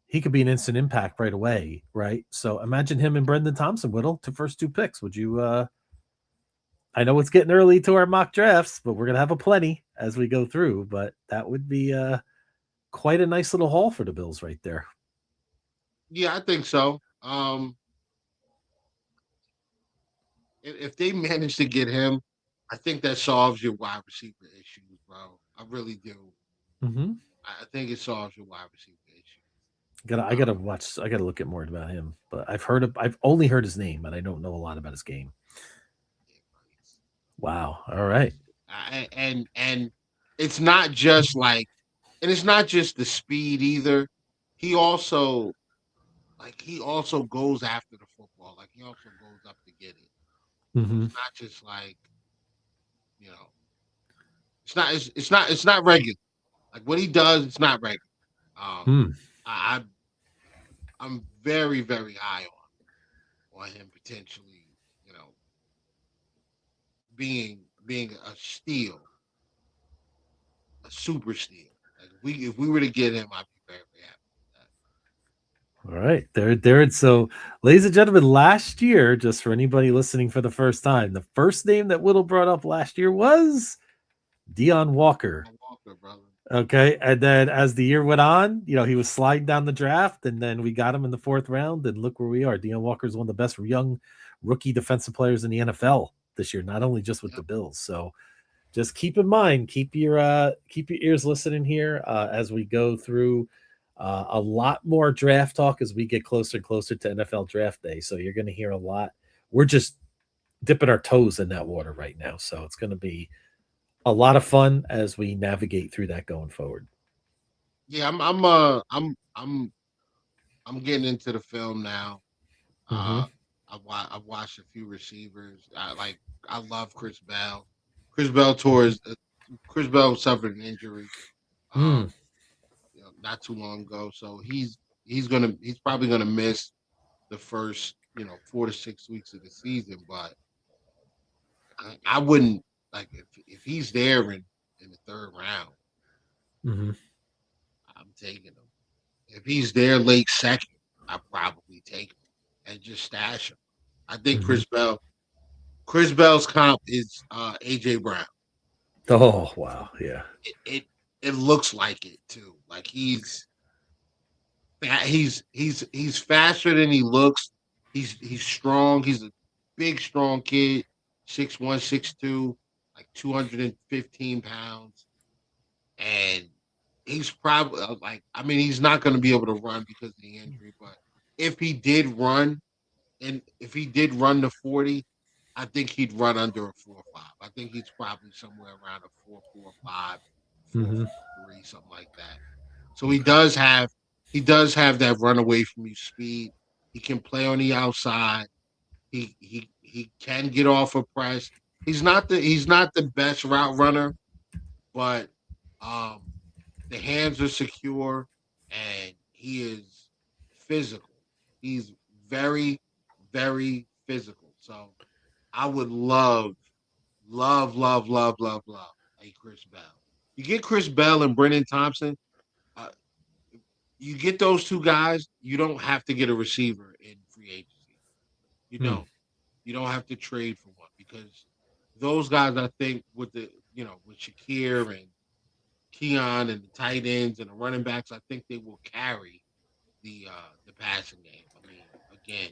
he could be an instant impact right away, right? So imagine him and Brendan Thompson, Whittle, first two picks. Would you I know it's getting early to our mock drafts, but we're gonna have a plenty as we go through. But that would be quite a nice little haul for the Bills right there. Yeah, I think so. If they manage to get him, I think that solves your wide receiver issues, bro. I really do. Mm-hmm. I think it solves your wide receiver issues. I gotta look at more about him. But I've only heard his name, and I don't know a lot about his game. Wow. All right. And it's not just like, and it's not just the speed either. He also goes after the football. Like, he also goes up to get it. Mm-hmm. So it's not just like, it's not regular. Like, what he does, it's not regular. I'm very, very high on him potentially, being a steal, a super steal. Like, if we were to get him, I'd be very, very happy with that. All right, there. So, ladies and gentlemen, last year, just for anybody listening for the first time, the first name that Whittle brought up last year was Deion Walker. Brother. Okay, and then as the year went on, he was sliding down the draft, and then we got him in the 4th round, and look where we are. Deion Walker is one of the best young rookie defensive players in the NFL this year, not only just with the Bills. So just keep in mind, keep your ears listening here as we go through a lot more draft talk as we get closer and closer to NFL draft day. So you're going to hear a lot. We're just dipping our toes in that water right now, so it's going to be a lot of fun as we navigate through that going forward. Yeah, I'm getting into the film now. Mm-hmm. I've watched a few receivers. I love Chris Bell. Chris Bell suffered an injury not too long ago, so he's probably gonna miss the first 4 to 6 weeks of the season. But I wouldn't, like, if he's there in the 3rd round, mm-hmm. I'm taking him. If he's there late 2nd, I'd probably take him and just stash him. I think Mm-hmm. Chris Bell's comp is AJ Brown. Oh wow, yeah. It looks like it too. Like, he's faster than he looks. He's strong. He's a big, strong kid, 6'1", 6'2", like 215 pounds, and he's probably he's not going to be able to run because of the injury. But if he did run the 40, I think he'd run under a 4.5. I think he's probably somewhere around a 4.45, 4.3, something like that. So he does have that run away from you speed. He can play on the outside. He can get off a press. He's not the best route runner, but the hands are secure and he is physical. He's very, very physical. So I would love a Chris Bell. You get Chris Bell and Brendan Thompson, you get those two guys, you don't have to get a receiver in free agency. You don't. You don't have to trade for one, because those guys, I think, with Shakir and Keon and the tight ends and the running backs, I think they will carry the passing game. I mean, again,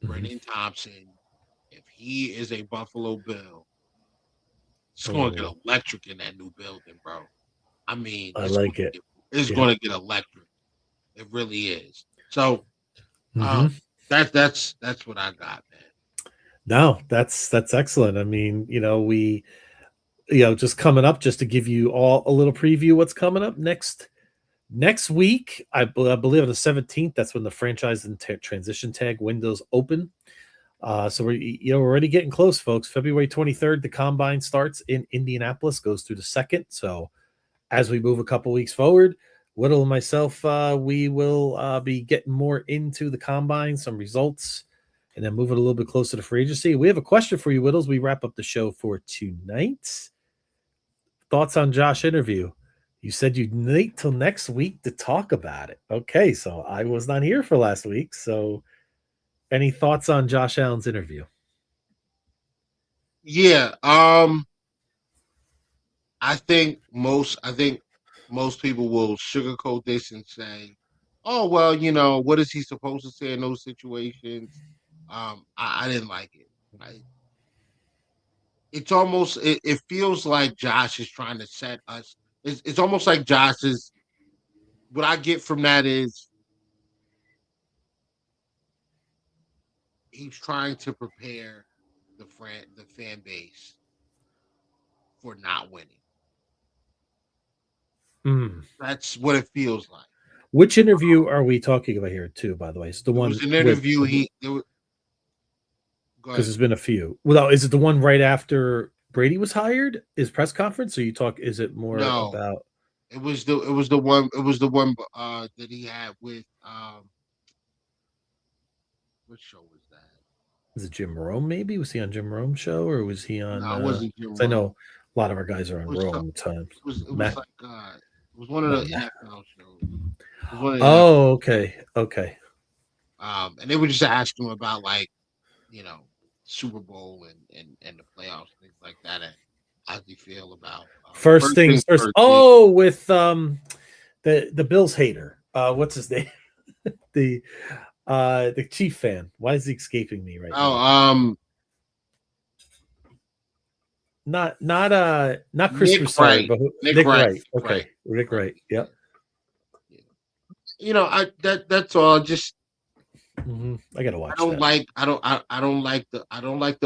Brendan Thompson, if he is a Buffalo Bill, it's going to get electric in that new building, bro. I mean, I like it. It's going to get electric. It really is. So that's what I got, man. No, that's excellent. I mean, we just coming up, just to give you all a little preview what's coming up next week. I believe on the 17th, that's when the franchise and transition tag windows open. So we're already getting close, folks. February 23rd, the combine starts in Indianapolis, goes through the 2nd. So as we move a couple weeks forward, Whittle and myself, we will be getting more into the combine, some results, and then moving a little bit closer to free agency. We have a question for you, Whittles. We wrap up the show for tonight. Thoughts on Josh interview? You said you'd wait till next week to talk about it. Okay, so I was not here for last week. So, any thoughts on Josh Allen's interview? Yeah, I think most people will sugarcoat this and say, "Oh well, what is he supposed to say in those situations?" I didn't like it. It's almost it feels like Josh is trying to set us. It's almost like Josh is. What I get from that is he's trying to prepare the fan base for not winning. That's what it feels like. Which interview are we talking about here, too? By the way, it's the one. It was an interview. Because there's been a few. Well, is it the one right after Brady was hired? His press conference, or is it more about? It was the one that he had with what show was that? Was it Jim Rome? Maybe was he on Jim Rome's show, or was he on? No, it wasn't Jim Rome. I know a lot of our guys are on Rome times. It was like it was one of the NFL shows. Okay. And they would just ask him about Super Bowl and the playoffs, things like that. And how do you feel about first things first? Oh, with the Bills hater. What's his name? the Chief fan. Why is he escaping me right now? Not Chris Broussard, but Nick Wright. Okay, Nick Wright. Yep. That's all. Just I gotta watch. I don't like the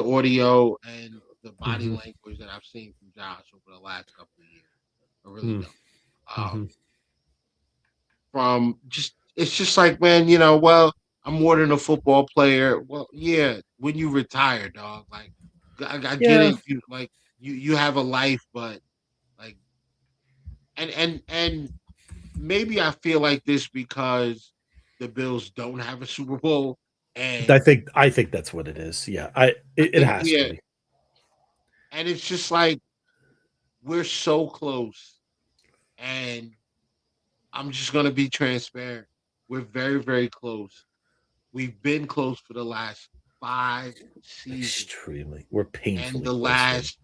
audio and the body language that I've seen from Josh over the last couple of years. I really don't. It's just like, man, well, I'm more than a football player. Well, yeah, when you retire, dog, like I get it. You have a life, but like, and maybe I feel like this because the Bills don't have a Super Bowl, and I think that's what it is. Yeah, it has to be. And it's just like we're so close, and I'm just gonna be transparent. We're very, very close. We've been close for the last 5 seasons. Extremely, we're painfully. And the last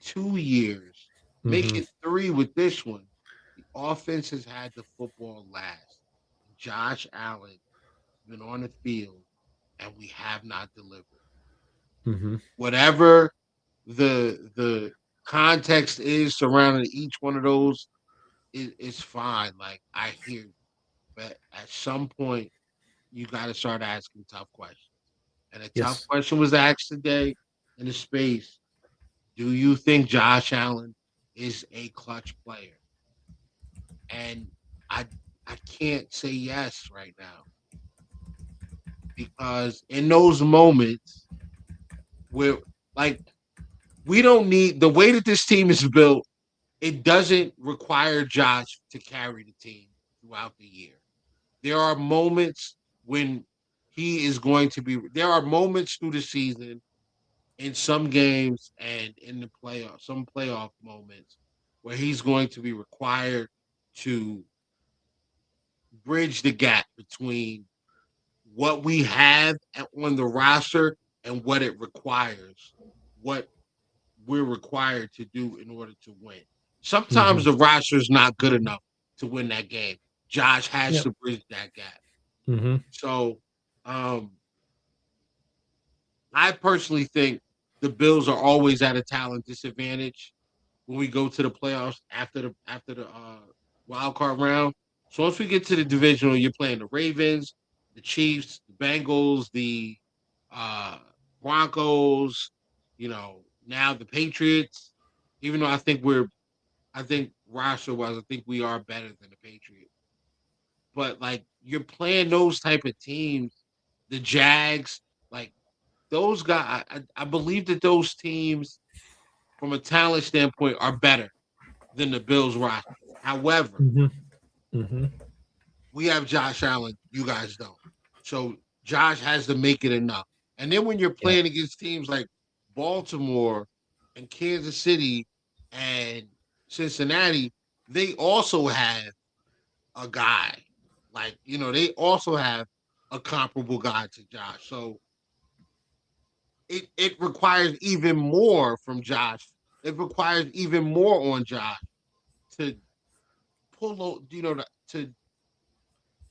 2 years, make it 3 with this one. The offense has had the football last. Josh Allen has been on the field, and we have not delivered. Whatever the context is surrounding each one of those is fine. Like, I hear you. But at some point, you got to start asking tough questions. And a tough question was asked today in the space. Do you think Josh Allen is a clutch player? And I can't say yes right now. Because in those moments where, we don't need, the way that this team is built, it doesn't require Josh to carry the team throughout the year. There are moments when he is going to be, there are moments through the season in some games and in the playoff, some playoff moments where he's going to be required to bridge the gap between what we have on the roster and what it requires, what we're required to do in order to win. Sometimes the roster is not good enough to win that game. Josh has to bridge that gap. So I personally think the Bills are always at a talent disadvantage when we go to the playoffs after the wild card round. So once we get to the divisional, you're playing the Ravens, the Chiefs, the Bengals, the Broncos, now the Patriots. Even though I think roster-wise, I think we are better than the Patriots. But you're playing those type of teams, the Jags, those guys. I believe that those teams, from a talent standpoint, are better than the Bills roster. However, Mm-hmm. We have Josh Allen. You guys don't. So Josh has to make it enough. And then when you're Yeah. playing against teams like Baltimore and Kansas City and Cincinnati, they also have a guy. Like, they also have a comparable guy to Josh. So it requires even more from Josh. It requires even more on Josh to to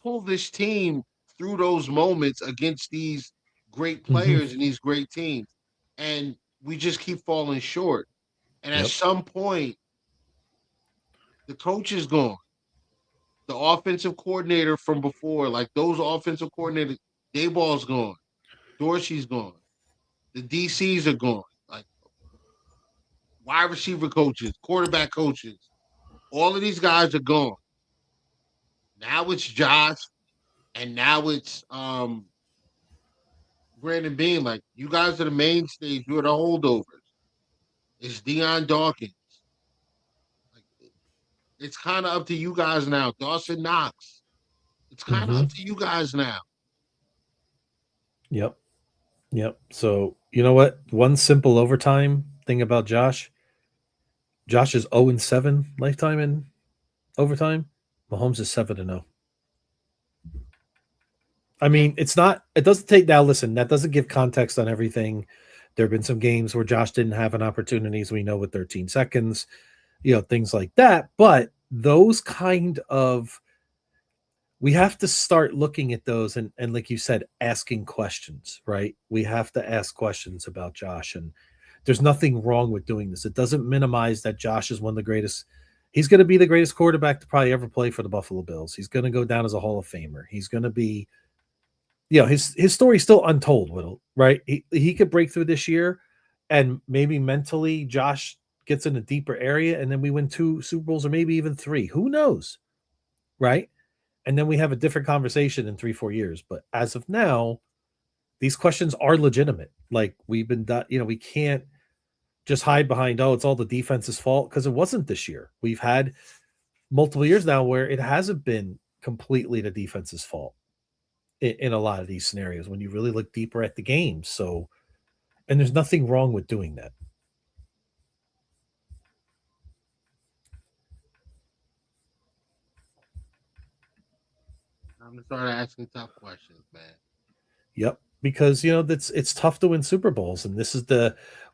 pull this team through those moments against these great Mm-hmm. players and these great teams. And we just keep falling short. And at Yep. some point, the coach is gone. The offensive coordinator from before, like those offensive coordinators, Dayball's gone. Dorsey's gone. The DCs are gone. Like wide receiver coaches, quarterback coaches, all of these guys are gone. Now it's Josh, and now it's Brandon Bean. Like you guys are the mainstays. You're the holdovers. It's Deion Dawkins. Like it's kind of up to you guys now. Dawson Knox. It's kind of Mm-hmm. up to you guys now. Yep. Yep. So you know what? One simple overtime thing about Josh. Josh is 0-7 lifetime in overtime. Mahomes is 7-0. I mean, it's not. It doesn't take now. Listen, that doesn't give context on everything. There have been some games where Josh didn't have an opportunity, as we know, with 13 seconds, things like that. But those kind of, we have to start looking at those and like you said, asking questions, right? We have to ask questions about Josh, and there's nothing wrong with doing this. It doesn't minimize that Josh is one of the greatest. He's going to be the greatest quarterback to probably ever play for the Buffalo Bills. He's going to go down as a Hall of Famer. He's going to be, his story's still untold, Whittle, right? He could break through this year, and maybe mentally Josh gets in a deeper area, and then we win 2 Super Bowls or maybe even 3. Who knows, right? And then we have a different conversation in 3-4 years. But as of now, these questions are legitimate. Like we've been done, we can't just hide behind, it's all the defense's fault, because it wasn't this year. We've had multiple years now where it hasn't been completely the defense's fault in a lot of these scenarios when you really look deeper at the game. So, and there's nothing wrong with doing that. I'm gonna start asking tough questions, man. Yep. Because, it's tough to win Super Bowls. And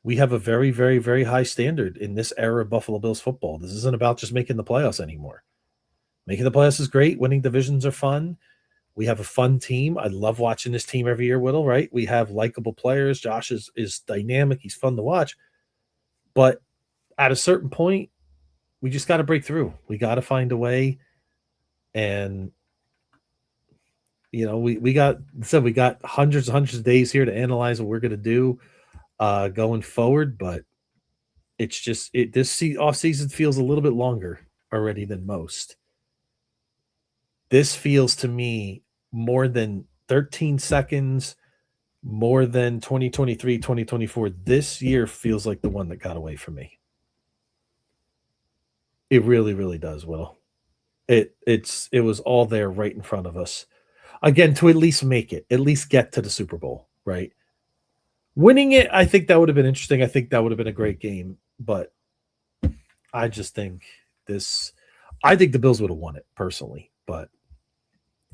we have a very, very, very high standard in this era of Buffalo Bills football. This isn't about just making the playoffs anymore. Making the playoffs is great. Winning divisions are fun. We have a fun team. I love watching this team every year, Whittle, right? We have likable players. Josh is dynamic. He's fun to watch. But at a certain point, we just got to break through. We got to find a way. And, we got hundreds and hundreds of days here to analyze what we're going to do going forward. But it's just, this off season feels a little bit longer already than most. This feels to me more than 13 seconds, more than 2023, 2024. This year feels like the one that got away from me. It really, really does, Will. It was all there right in front of us. Again, to at least make it, at least get to the Super Bowl, right? Winning it, I think that would have been interesting. I think that would have been a great game. But I just think I think the Bills would have won it personally, but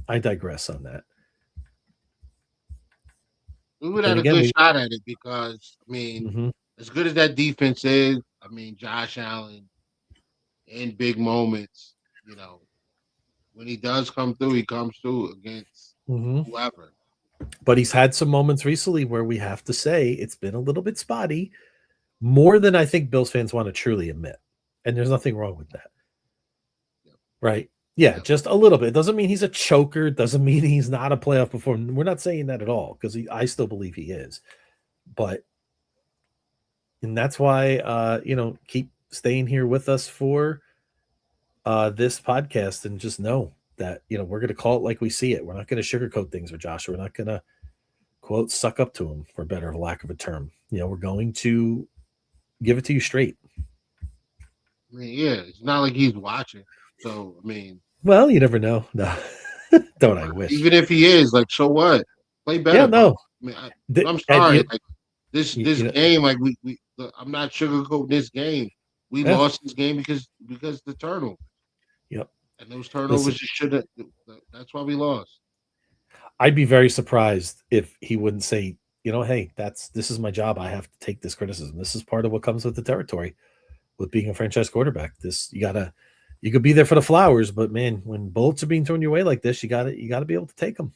I digress on that. We would have a good shot at it because, as good as that defense is, Josh Allen in big moments, when he does come through, he comes through against whoever. But he's had some moments recently where we have to say it's been a little bit spotty, more than I think Bills fans want to truly admit. And there's nothing wrong with that. Yep. Right? Yeah, just a little bit. It doesn't mean he's a choker. Doesn't mean he's not a playoff performer. We're not saying that at all because I still believe he is. And that's why, keep staying here with us for this podcast and just know that, we're going to call it like we see it. We're not going to sugarcoat things with Josh. We're not going to, quote, suck up to him, for better lack of a term. We're going to give it to you straight. Yeah, it's not like he's watching. So, Well, you never know. No, don't I wish? Even if he is, like, so what? Play Yeah, better, bro. no. I mean, The- I'm and sorry. you, Like this you, this you know, game, like we look, I'm not sugarcoating this game. We yeah, lost this game because the turnover yep. and those turnovers Listen, just should have. That's why we lost. I'd be very surprised if he wouldn't say, hey, this is my job. I have to take this criticism. This is part of what comes with the territory with being a franchise quarterback. You could be there for the flowers, but man, when bullets are being thrown your way like this, you gotta be able to take them.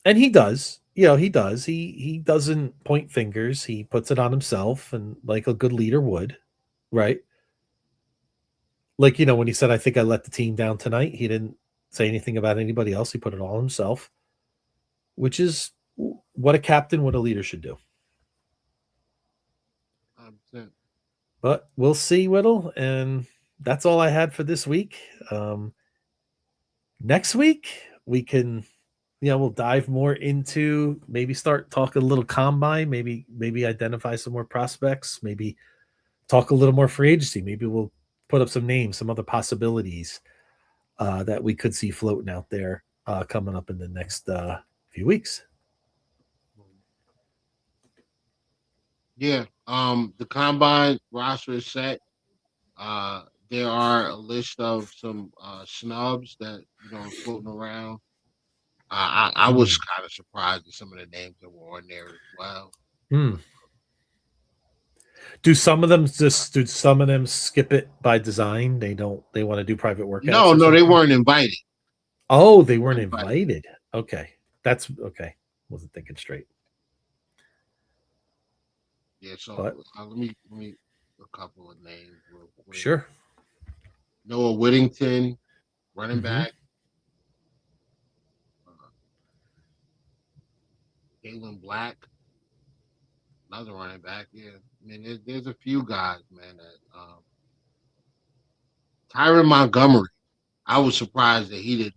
And he does. He does. He doesn't point fingers. He puts it on himself, and like a good leader would, right? Like when he said, "I think I let the team down tonight," he didn't say anything about anybody else. He put it all on himself, which is what a captain, what a leader should do. 100%. But we'll see, Whittle, and that's all I had for this week. Next week we can, we'll dive more into, maybe start talking a little combine, maybe identify some more prospects, maybe talk a little more free agency. Maybe we'll put up some names, some other possibilities that we could see floating out there coming up in the next few weeks. Yeah. The combine roster is set. There are a list of some snubs that are floating around. I was kind of surprised at some of the names that were on there as well. Do some of them skip it by design? They want to do private workouts? No, they weren't invited. Oh, they weren't invited. Okay. That's okay. Wasn't thinking straight. Yeah, so let me a couple of names real quick. Sure. Noah Whittington, running back. Galen Black, another running back. Yeah, I mean, there's a few guys, man. That Tyron Montgomery, I was surprised that he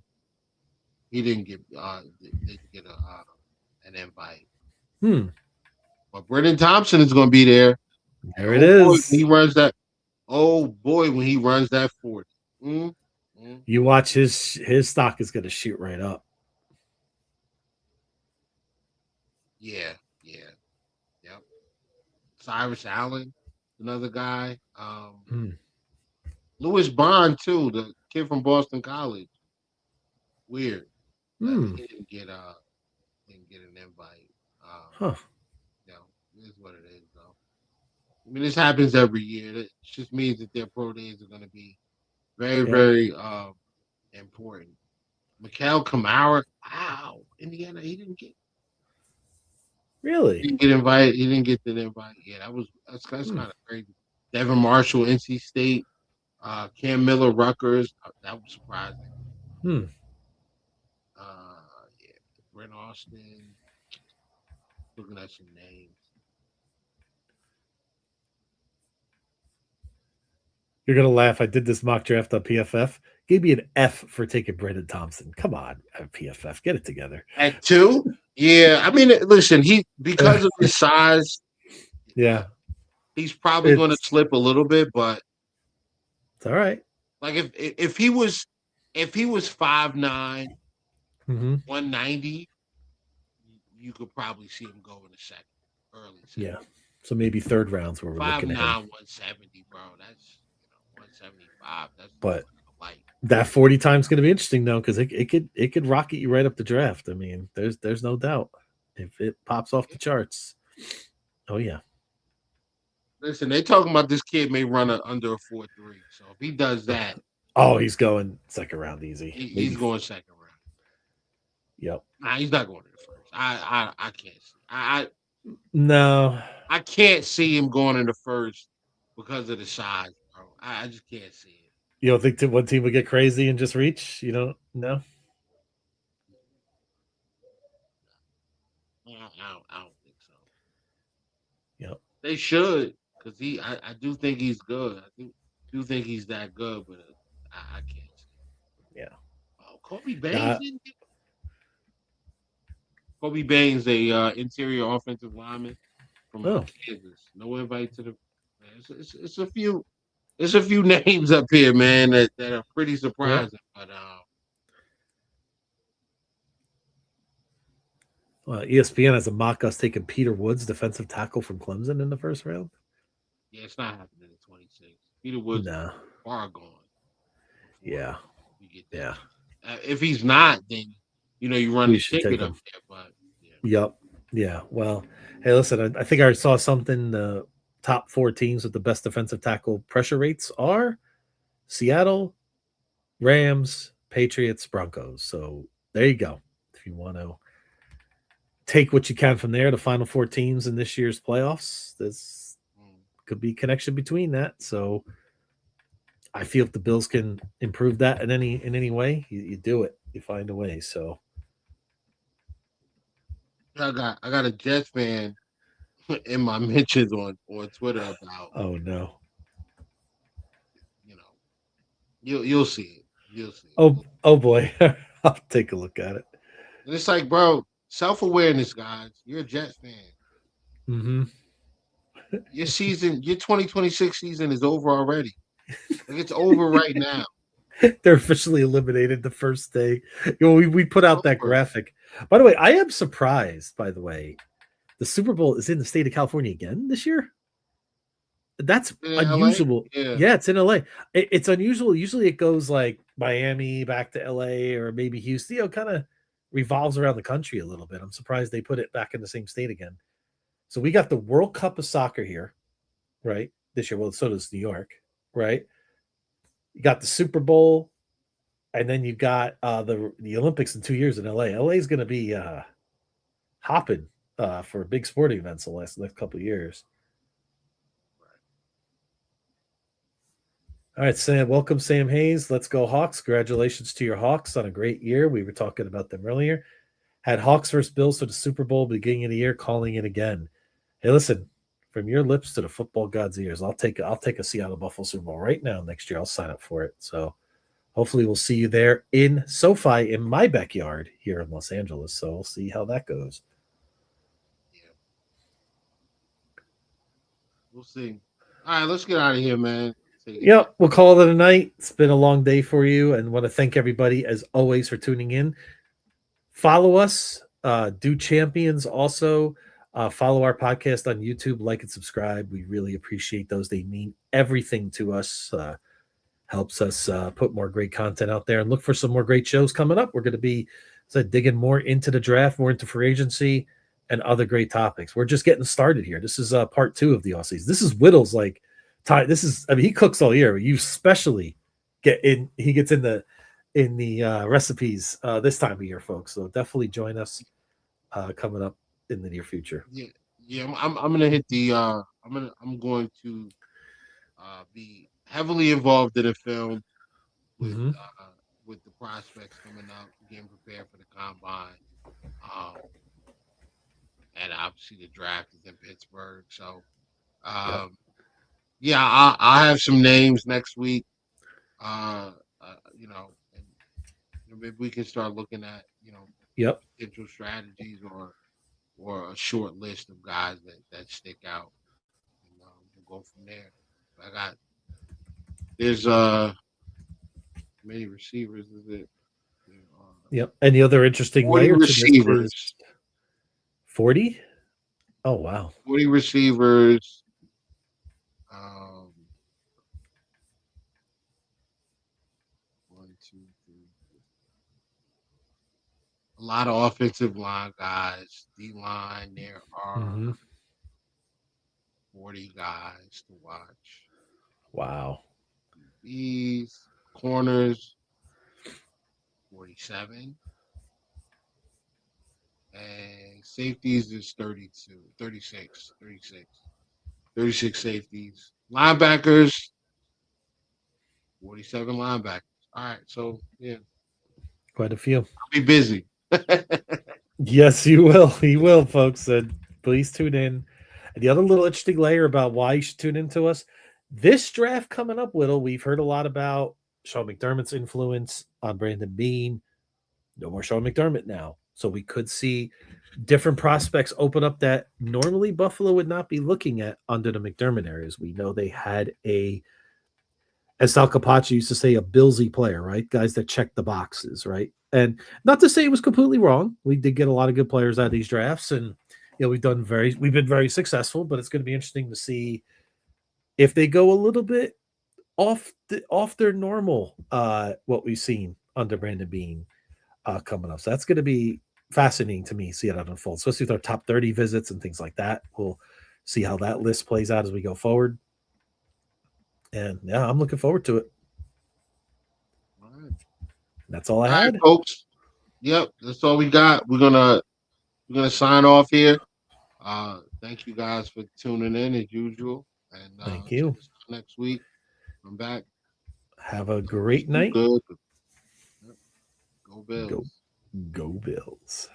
didn't get an invite. But Brendan Thompson is going to be there. There it is. Boy, he runs that. Oh boy, when he runs that 40. You watch his stock is going to shoot right up. Yeah. Yep. Cyrus Allen, another guy. Lewis Bond too, the kid from Boston College. Weird. He didn't get an invite. It is what it is, though. I mean, this happens every year. It just means that their pro days are going to be very, very important. Mikael Kamara, wow, Indiana, he didn't get. Really? He didn't get invited. He didn't get the invite. Yeah, that's kind of crazy. Devin Marshall, NC State. Cam Miller, Rutgers. That was surprising. Brent Austin. Looking at some names. You're gonna laugh. I did this mock draft on PFF. Gave me an F for taking Brendan Thompson. Come on, PFF, get it together. At 2? Yeah, I mean, listen, because of his size. Yeah, he's probably going to slip a little bit, but it's all right. Like if he was 5'9", 190, you could probably see him go in the second, early second. Yeah, so maybe third rounds where we're looking at 5'9", 170, bro. That's 175. That's but light. That 40 times going to be interesting though, because it could rocket you right up the draft. I mean, there's no doubt if it pops off the charts. Oh yeah. Listen, they talking about this kid may run under a 4.3. So if he does that, he's going second round easy. He's going second round. Yep. Nah, he's not going to the first. I can't see. No. I can't see him going in the first because of the size, bro. I just can't see it. You don't think one team would get crazy and just reach? You don't? No. I don't think so. Yep. They should, because I do think he's good. I do think he's that good, but I can't see. Yeah. Oh, Kobe Baines. Kobe Baines, a interior offensive lineman from Kansas. No invite to the. It's a few. there's a few names up here, man, that are pretty surprising. But ESPN has a mock us taking Peter Woods, defensive tackle from Clemson, in the first round. yeah, it's not happening in 26. Peter Woods No. far gone. Yeah. We get that. If he's not, then you run We the should ticket take up him. there. But Yep. Yeah. Well, hey, listen, I think I saw something. The top 4 teams with the best defensive tackle pressure rates are Seattle, Rams, Patriots, Broncos. So there you go. If you want to take what you can from there, the final 4 teams in this year's playoffs, this could be connection between that. So I feel if the Bills can improve that in any way, you do it. You find a way. So I got a Jets fan in my mentions on Twitter about. Oh no. You'll see it. You'll see it. Oh boy. I'll take a look at it. And it's like, bro, self-awareness, guys. You're a Jets fan. Mm-hmm. Your 2026 season is over already. Like, it's over right now. They're officially eliminated the first day. We put out that graphic. By the way, I am surprised, by the way, the Super Bowl is in the state of California again this year. That's unusual. Yeah, it's in LA. It's unusual. Usually it goes like Miami back to LA or maybe Houston. Kind of revolves around the country a little bit. I'm surprised they put it back in the same state again. So we got the World Cup of soccer here, right? This year. Well, so does New York, right? You got the Super Bowl, and then you got the Olympics in 2 years in LA. LA is going to be hopping for big sporting events the next couple of years. All right, Sam. Welcome, Sam Hayes. Let's go Hawks. Congratulations to your Hawks on a great year. We were talking about them earlier. Had Hawks versus Bills for the Super Bowl beginning of the year, calling it again. Hey, listen, from your lips to the football god's ears, I'll take a Seattle Buffalo Super Bowl right now next year. I'll sign up for it. So hopefully we'll see you there in SoFi in my backyard here in Los Angeles. So we'll see how that goes. Yeah. We'll see. All right, let's get out of here, man. Yep, we'll call it a night. It's been a long day for you, and want to thank everybody as always for tuning in. Follow us, do Champions also. Follow our podcast on YouTube, like and subscribe. We really appreciate those. They mean everything to us. Helps us put more great content out there and look for some more great shows coming up. We're going to be digging more into the draft, more into free agency, and other great topics. We're just getting started here. This is part 2 of the offseason. This is Whittle's time. This is, he cooks all year. You especially he gets in the recipes this time of year, folks. So definitely join us coming up in the near future. Yeah. I'm gonna hit the. I'm going to be heavily involved in the film with the prospects coming out, getting prepared for the combine, and obviously the draft is in Pittsburgh. So, yeah, I'll have some names next week. And maybe we can start looking at potential strategies or a short list of guys that stick out. We'll go from there. There's many receivers, is it? Yep. Any other interesting 40 receivers. 40? Oh wow. 40 receivers. 1, 2, 3. A lot of offensive line guys, D-line. There are 40 guys to watch. Wow. These corners, 47. And safeties is 36 safeties. Linebackers, 47 linebackers. All right, so yeah. Quite a few. I'll be busy. Yes, you will. You will, folks. Please tune in. And the other little interesting layer about why you should tune into us, this draft coming up, Whittle, we've heard a lot about Sean McDermott's influence on Brandon Beane. No more Sean McDermott now. So we could see different prospects open up that normally Buffalo would not be looking at under the McDermott areas. We know they had a as Sal Capaccio used to say, a Billsy player, right? Guys that check the boxes, right? And not to say it was completely wrong. We did get a lot of good players out of these drafts, and we've been very successful. But it's going to be interesting to see if they go a little bit off their normal, what we've seen under Brandon Beane coming up. So that's going to be fascinating to me, see how that unfolds, especially with our top 30 visits and things like that. We'll see how that list plays out as we go forward. And yeah, I'm looking forward to it. All right. That's all I All right, had. folks. Yep, that's all we got. We're gonna sign off here. Thank you guys for tuning in as usual. And Thank you. check us out next week. I'm back. Have a great night. Good. Yep. Go Bills. Go Bills.